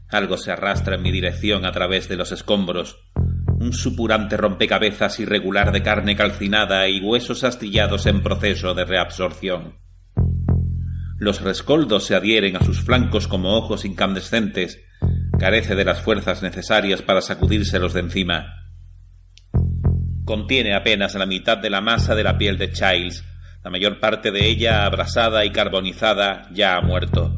Algo se arrastra en mi dirección a través de los escombros. Un supurante rompecabezas irregular de carne calcinada y huesos astillados en proceso de reabsorción. Los rescoldos se adhieren a sus flancos como ojos incandescentes. Carece de las fuerzas necesarias para sacudírselos de encima. Contiene apenas la mitad de la masa de la piel de Childs. La mayor parte de ella, abrasada y carbonizada, ya ha muerto.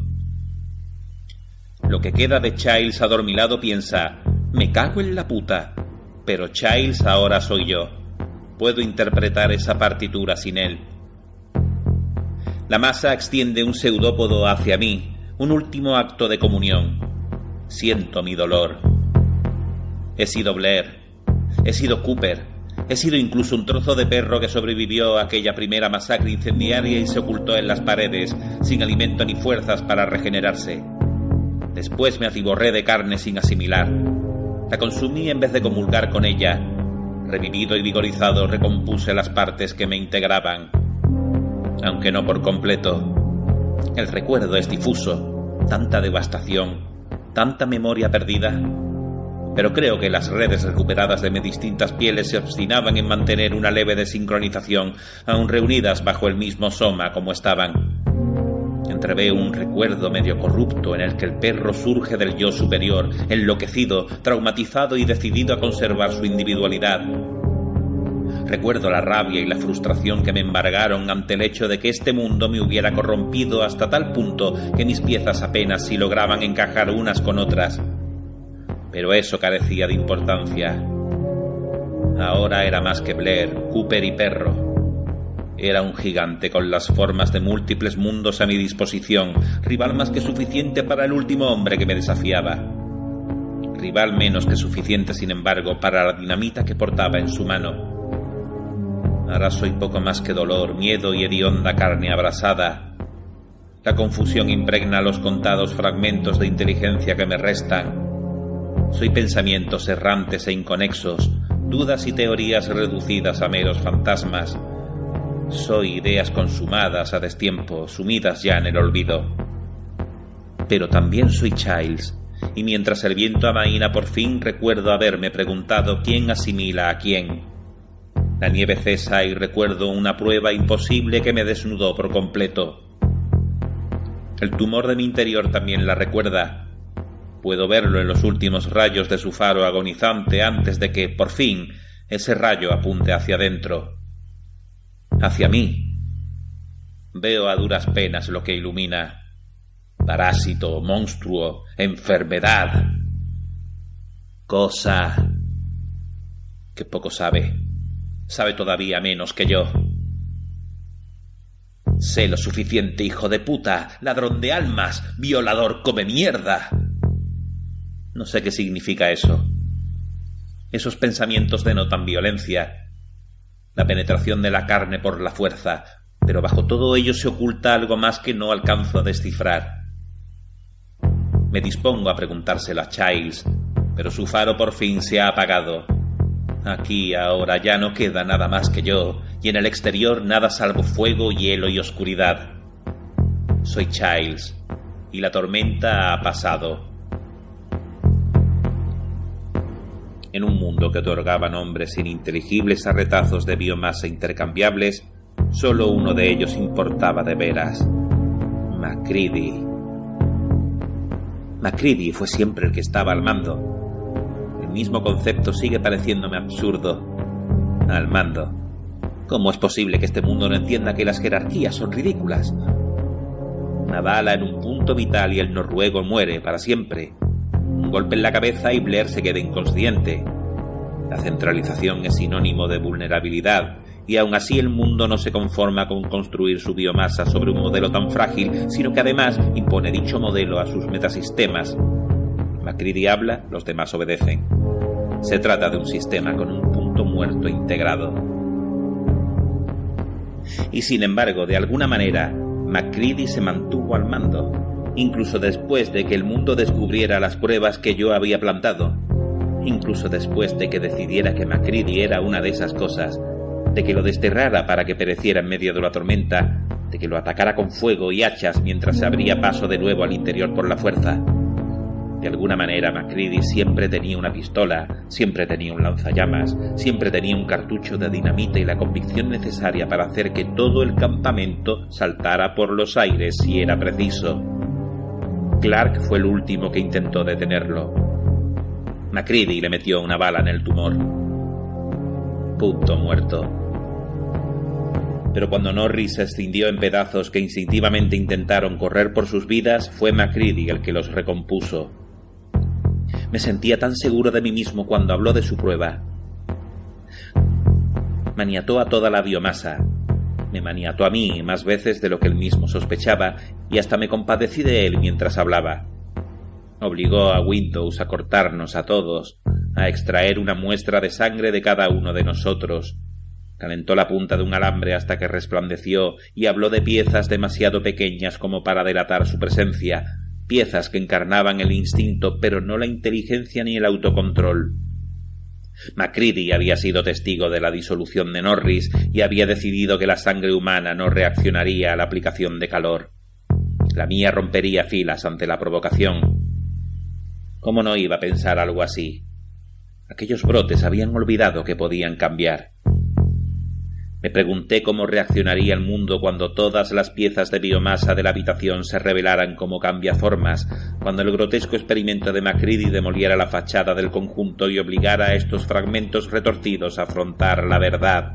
Lo que queda de Childs adormilado piensa: me cago en la puta. Pero Childs ahora soy yo. Puedo interpretar esa partitura sin él. La masa extiende un pseudópodo hacia mí, un último acto de comunión. Siento mi dolor. He sido Blair. He sido Cooper. He sido incluso un trozo de perro que sobrevivió a aquella primera masacre incendiaria y se ocultó en las paredes, sin alimento ni fuerzas para regenerarse. Después me atiborré de carne sin asimilar. La consumí en vez de comulgar con ella. Revivido y vigorizado, recompuse las partes que me integraban, aunque no por completo. El recuerdo es difuso, tanta devastación, tanta memoria perdida. Pero creo que las redes recuperadas de mis distintas pieles se obstinaban en mantener una leve desincronización, aún reunidas bajo el mismo soma como estaban. Entreveo un recuerdo medio corrupto en el que el perro surge del yo superior, enloquecido, traumatizado y decidido a conservar su individualidad. Recuerdo la rabia y la frustración que me embargaron ante el hecho de que este mundo me hubiera corrompido hasta tal punto que mis piezas apenas si lograban encajar unas con otras. Pero eso carecía de importancia. Ahora era más que Blair, Cooper y perro. Era un gigante con las formas de múltiples mundos a mi disposición, rival más que suficiente para el último hombre que me desafiaba. Rival menos que suficiente, sin embargo, para la dinamita que portaba en su mano. Ahora soy poco más que dolor, miedo y hedionda carne abrasada. La confusión impregna los contados fragmentos de inteligencia que me restan. Soy pensamientos errantes e inconexos, dudas y teorías reducidas a meros fantasmas. Soy ideas consumadas a destiempo, sumidas ya en el olvido. Pero también soy Childs, y mientras el viento amaina por fin recuerdo haberme preguntado quién asimila a quién. La nieve cesa y recuerdo una prueba imposible que me desnudó por completo. El tumor de mi interior también la recuerda. Puedo verlo en los últimos rayos de su faro agonizante antes de que, por fin, ese rayo apunte hacia adentro. Hacia mí. Veo a duras penas lo que ilumina. Parásito, monstruo, enfermedad. Cosa que poco sabe. Sabe todavía menos que yo. Sé lo suficiente, hijo de puta, ladrón de almas, violador come mierda. No sé qué significa eso. Esos pensamientos denotan violencia. La penetración de la carne por la fuerza, pero bajo todo ello se oculta algo más que no alcanzo a descifrar. Me dispongo a preguntárselo a Childs, pero su faro por fin se ha apagado. Aquí ahora ya no queda nada más que yo, y en el exterior nada salvo fuego, hielo y oscuridad. Soy Childs, y la tormenta ha pasado. En un mundo que otorgaba nombres ininteligibles a retazos de biomasa intercambiables, solo uno de ellos importaba de veras: Macready. Macready fue siempre el que estaba al mando. El mismo concepto sigue pareciéndome absurdo. Al mando. ¿Cómo es posible que este mundo no entienda que las jerarquías son ridículas? Una bala en un punto vital y el noruego muere para siempre. Un golpe en la cabeza y Blair se queda inconsciente. La centralización es sinónimo de vulnerabilidad, y aún así el mundo no se conforma con construir su biomasa sobre un modelo tan frágil, sino que además impone dicho modelo a sus metasistemas. Macready habla, los demás obedecen. Se trata de un sistema con un punto muerto integrado. Y sin embargo, de alguna manera, Macready se mantuvo al mando, incluso después de que el mundo descubriera las pruebas que yo había plantado, incluso después de que decidiera que Macready era una de esas cosas, de que lo desterrara para que pereciera en medio de la tormenta, de que lo atacara con fuego y hachas mientras se abría paso de nuevo al interior por la fuerza. De alguna manera Macready siempre tenía una pistola, siempre tenía un lanzallamas, siempre tenía un cartucho de dinamita y la convicción necesaria para hacer que todo el campamento saltara por los aires si era preciso. Clark fue el último que intentó detenerlo. Macready le metió una bala en el tumor. Punto muerto. Pero cuando Norris se escindió en pedazos que instintivamente intentaron correr por sus vidas, fue Macready el que los recompuso. Me sentía tan seguro de mí mismo cuando habló de su prueba. Maniató a toda la biomasa. Me maniató a mí más veces de lo que él mismo sospechaba, y hasta me compadecí de él mientras hablaba. Obligó a Windows a cortarnos a todos, a extraer una muestra de sangre de cada uno de nosotros. Calentó la punta de un alambre hasta que resplandeció y habló de piezas demasiado pequeñas como para delatar su presencia, piezas que encarnaban el instinto pero no la inteligencia ni el autocontrol. Macready había sido testigo de la disolución de Norris y había decidido que la sangre humana no reaccionaría a la aplicación de calor. La mía rompería filas ante la provocación. ¿Cómo no iba a pensar algo así? Aquellos brotes habían olvidado que podían cambiar. Me pregunté cómo reaccionaría el mundo cuando todas las piezas de biomasa de la habitación se revelaran como cambiaformas, cuando el grotesco experimento de Macready demoliera la fachada del conjunto y obligara a estos fragmentos retorcidos a afrontar la verdad.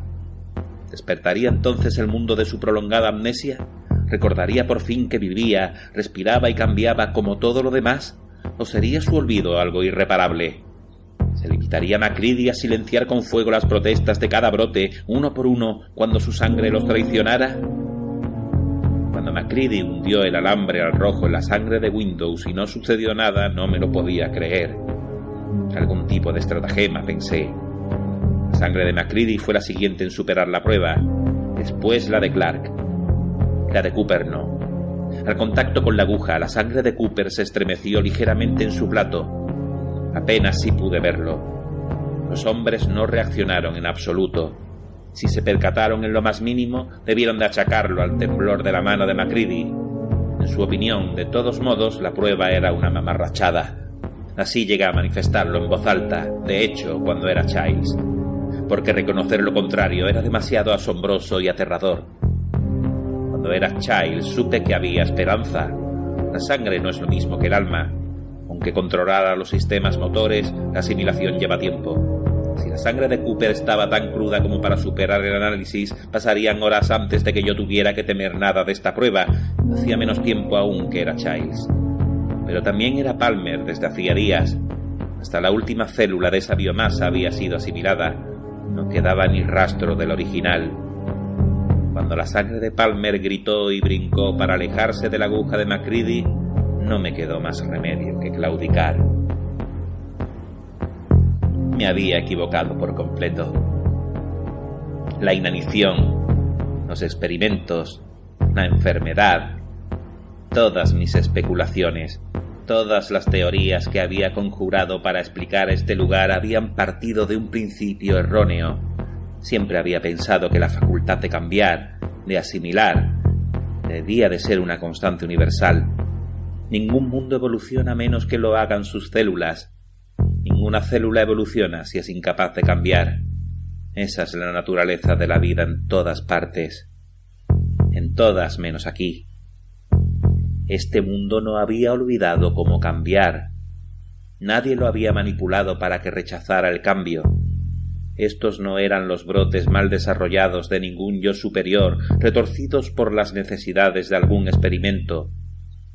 ¿Despertaría entonces el mundo de su prolongada amnesia? ¿Recordaría por fin que vivía, respiraba y cambiaba como todo lo demás? ¿O sería su olvido algo irreparable? ¿Se limitaría Macready a silenciar con fuego las protestas de cada brote, uno por uno, cuando su sangre los traicionara? Cuando Macready hundió el alambre al rojo en la sangre de Windows y no sucedió nada, no me lo podía creer. Algún tipo de estratagema, pensé. La sangre de Macready fue la siguiente en superar la prueba, después la de Clark. La de Cooper no. Al contacto con la aguja, la sangre de Cooper se estremeció ligeramente en su plato. Apenas sí pude verlo. Los hombres no reaccionaron en absoluto. Si se percataron en lo más mínimo, debieron de achacarlo al temblor de la mano de Macready. En su opinión, de todos modos, la prueba era una mamarrachada. Así llegué a manifestarlo en voz alta, de hecho, cuando era Childs. Porque reconocer lo contrario era demasiado asombroso y aterrador. Cuando era Childs supe que había esperanza. La sangre no es lo mismo que el alma. Aunque controlara los sistemas motores, la asimilación lleva tiempo. Si la sangre de Cooper estaba tan cruda como para superar el análisis, pasarían horas antes de que yo tuviera que temer nada de esta prueba. Hacía menos tiempo aún que era Childs. Pero también era Palmer desde hacía días. Hasta la última célula de esa biomasa había sido asimilada. No quedaba ni rastro del original. Cuando la sangre de Palmer gritó y brincó para alejarse de la aguja de Macready, no me quedó más remedio que claudicar. Me había equivocado por completo. La inanición, los experimentos, la enfermedad, todas mis especulaciones, todas las teorías que había conjurado para explicar este lugar habían partido de un principio erróneo. Siempre había pensado que la facultad de cambiar, de asimilar, debía de ser una constante universal. Ningún mundo evoluciona a menos que lo hagan sus células. Ninguna célula evoluciona si es incapaz de cambiar. Esa es la naturaleza de la vida en todas partes. En todas menos aquí. Este mundo no había olvidado cómo cambiar. Nadie lo había manipulado para que rechazara el cambio. Estos no eran los brotes mal desarrollados de ningún yo superior, retorcidos por las necesidades de algún experimento.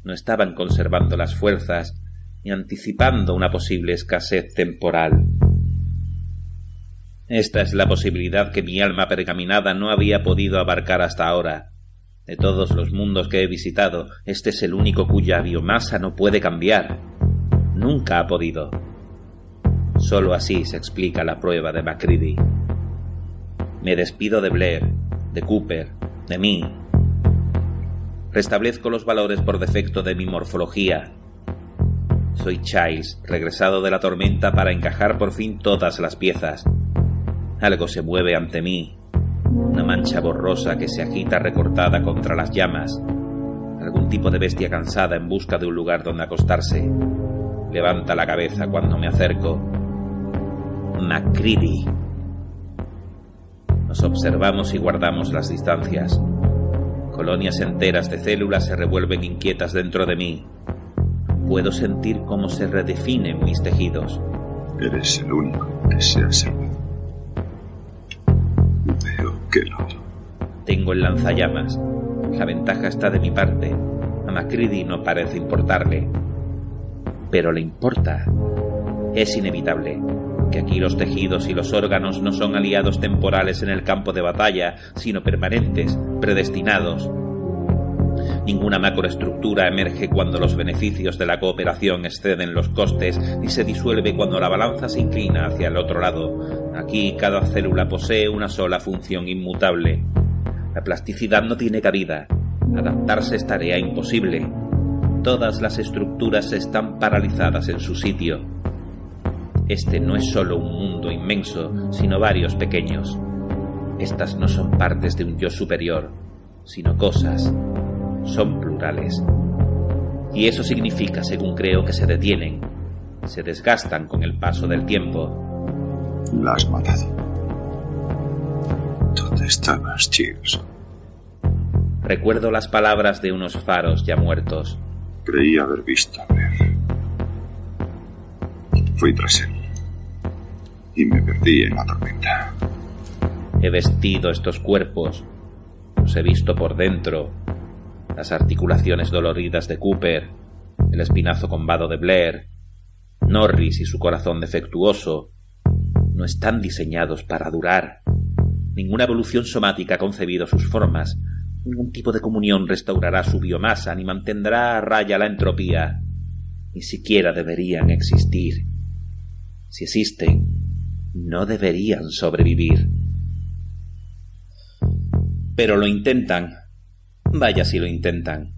No estaban conservando las fuerzas ni anticipando una posible escasez temporal. Esta es la posibilidad que mi alma pergaminada no había podido abarcar hasta ahora. De todos los mundos que he visitado, este es el único cuya biomasa no puede cambiar. Nunca ha podido. Solo así se explica la prueba de Macready. Me despido de Blair, de Cooper, de mí. Restablezco los valores por defecto de mi morfología. Soy Childs, regresado de la tormenta para encajar por fin todas las piezas. Algo se mueve ante mí. Una mancha borrosa que se agita recortada contra las llamas. Algún tipo de bestia cansada en busca de un lugar donde acostarse. Levanta la cabeza cuando me acerco. Macready. Nos observamos y guardamos las distancias. Colonias enteras de células se revuelven inquietas dentro de mí. Puedo sentir cómo se redefinen mis tejidos. Eres el único que se ha salvado. Veo que no. Tengo el lanzallamas. La ventaja está de mi parte. A Macready no parece importarle. Pero le importa. Es inevitable que aquí los tejidos y los órganos no son aliados temporales en el campo de batalla, sino permanentes, predestinados. Ninguna macroestructura emerge cuando los beneficios de la cooperación exceden los costes, ni se disuelve cuando la balanza se inclina hacia el otro lado. Aquí cada célula posee una sola función inmutable. La plasticidad no tiene cabida. Adaptarse es tarea imposible. Todas las estructuras están paralizadas en su sitio. Este no es solo un mundo inmenso, sino varios pequeños. Estas no son partes de un yo superior, sino cosas. Son plurales. Y eso significa, según creo, que se detienen, se desgastan con el paso del tiempo. La has matado. ¿Dónde estabas, Cheers? Recuerdo las palabras de unos faros ya muertos. Creí haber visto a Blair. Fui tras él y me perdí en la tormenta. He vestido estos cuerpos, los he visto por dentro, las articulaciones doloridas de Cooper, el espinazo combado de Blair, Norris y su corazón defectuoso. No están diseñados para durar. Ninguna evolución somática ha concebido sus formas. Ningún tipo de comunión restaurará su biomasa ni mantendrá a raya la entropía. Ni siquiera deberían existir. Si existen, no deberían sobrevivir. Pero lo intentan. Vaya si lo intentan.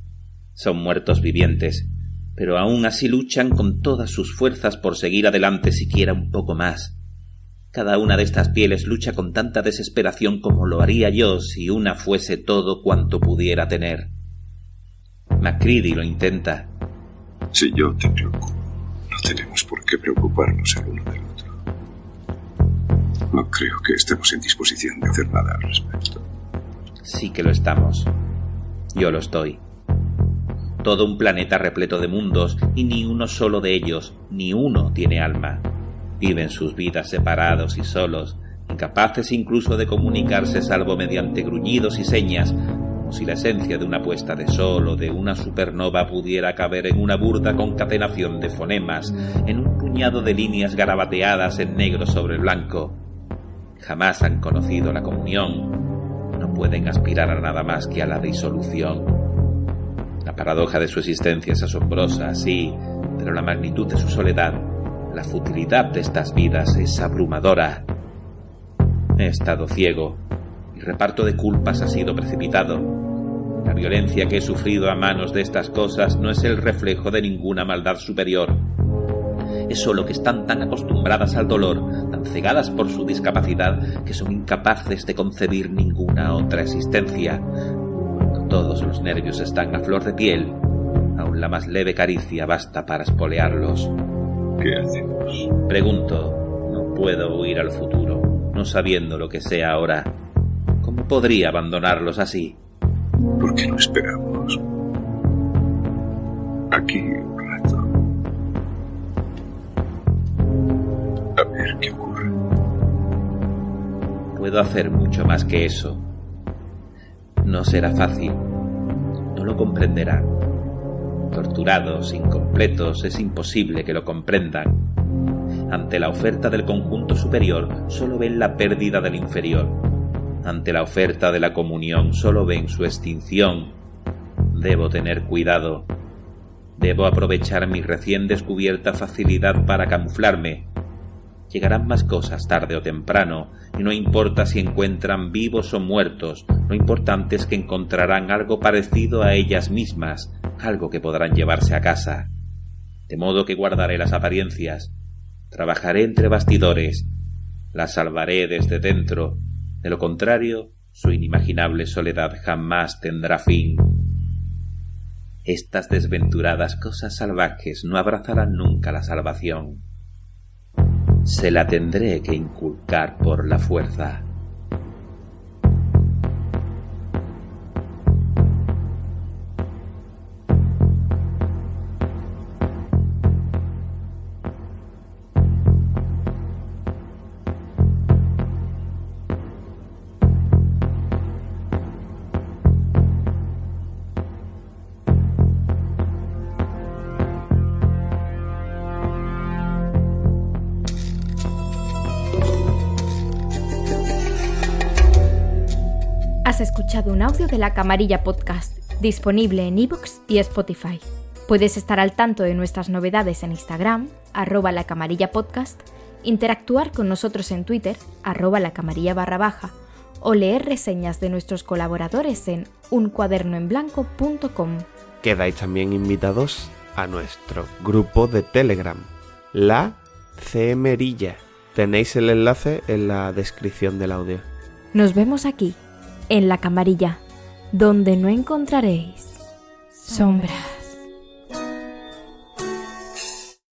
Son muertos vivientes, pero aún así luchan con todas sus fuerzas por seguir adelante siquiera un poco más. Cada una de estas pieles lucha con tanta desesperación como lo haría yo si una fuese todo cuanto pudiera tener. Macready lo intenta. Si yo te preocupo, no tenemos por qué preocuparnos el uno del otro. No creo que estemos en disposición de hacer nada al respecto. Sí que lo estamos. Yo lo estoy. Todo un planeta repleto de mundos y ni uno solo de ellos, ni uno tiene alma. Viven sus vidas separados y solos, incapaces incluso de comunicarse salvo mediante gruñidos y señas, como si la esencia de una puesta de sol o de una supernova pudiera caber en una burda concatenación de fonemas, en un puñado de líneas garabateadas en negro sobre blanco. Jamás han conocido la comunión, no pueden aspirar a nada más que a la disolución. La paradoja de su existencia es asombrosa, sí, pero la magnitud de su soledad, la futilidad de estas vidas es abrumadora. He estado ciego. Mi reparto de culpas ha sido precipitado. La violencia que he sufrido a manos de estas cosas no es el reflejo de ninguna maldad superior. Es solo que están tan acostumbradas al dolor, tan cegadas por su discapacidad, que son incapaces de concebir ninguna otra existencia. Cuando todos los nervios están a flor de piel, aun la más leve caricia basta para espolearlos. ¿Qué hacemos? Pregunto, no puedo huir al futuro, no sabiendo lo que sé ahora. ¿Cómo podría abandonarlos así? ¿Por qué no esperamos? Aquí un rato. A ver qué ocurre. Puedo hacer mucho más que eso. No será fácil. No lo comprenderán. Torturados, incompletos, es imposible que lo comprendan. Ante la oferta del conjunto superior, solo ven la pérdida del inferior. Ante la oferta de la comunión, solo ven su extinción. Debo tener cuidado. Debo aprovechar mi recién descubierta facilidad para camuflarme. Llegarán más cosas tarde o temprano, y no importa si encuentran vivos o muertos, lo importante es que encontrarán algo parecido a ellas mismas, algo que podrán llevarse a casa. De modo que guardaré las apariencias, trabajaré entre bastidores, las salvaré desde dentro, de lo contrario, su inimaginable soledad jamás tendrá fin. Estas desventuradas cosas salvajes no abrazarán nunca la salvación. Se la tendré que inculcar por la fuerza. Has escuchado un audio de La Camarilla Podcast, disponible en iVoox y Spotify. Puedes estar al tanto de nuestras novedades en Instagram, @lacamarillapodcast, interactuar con nosotros en Twitter, @lacamarilla_, o leer reseñas de nuestros colaboradores en uncuadernoenblanco.com. Quedáis también invitados a nuestro grupo de Telegram, La Cemerilla. Tenéis el enlace en la descripción del audio. Nos vemos aquí, en La Camarilla, donde no encontraréis sombras.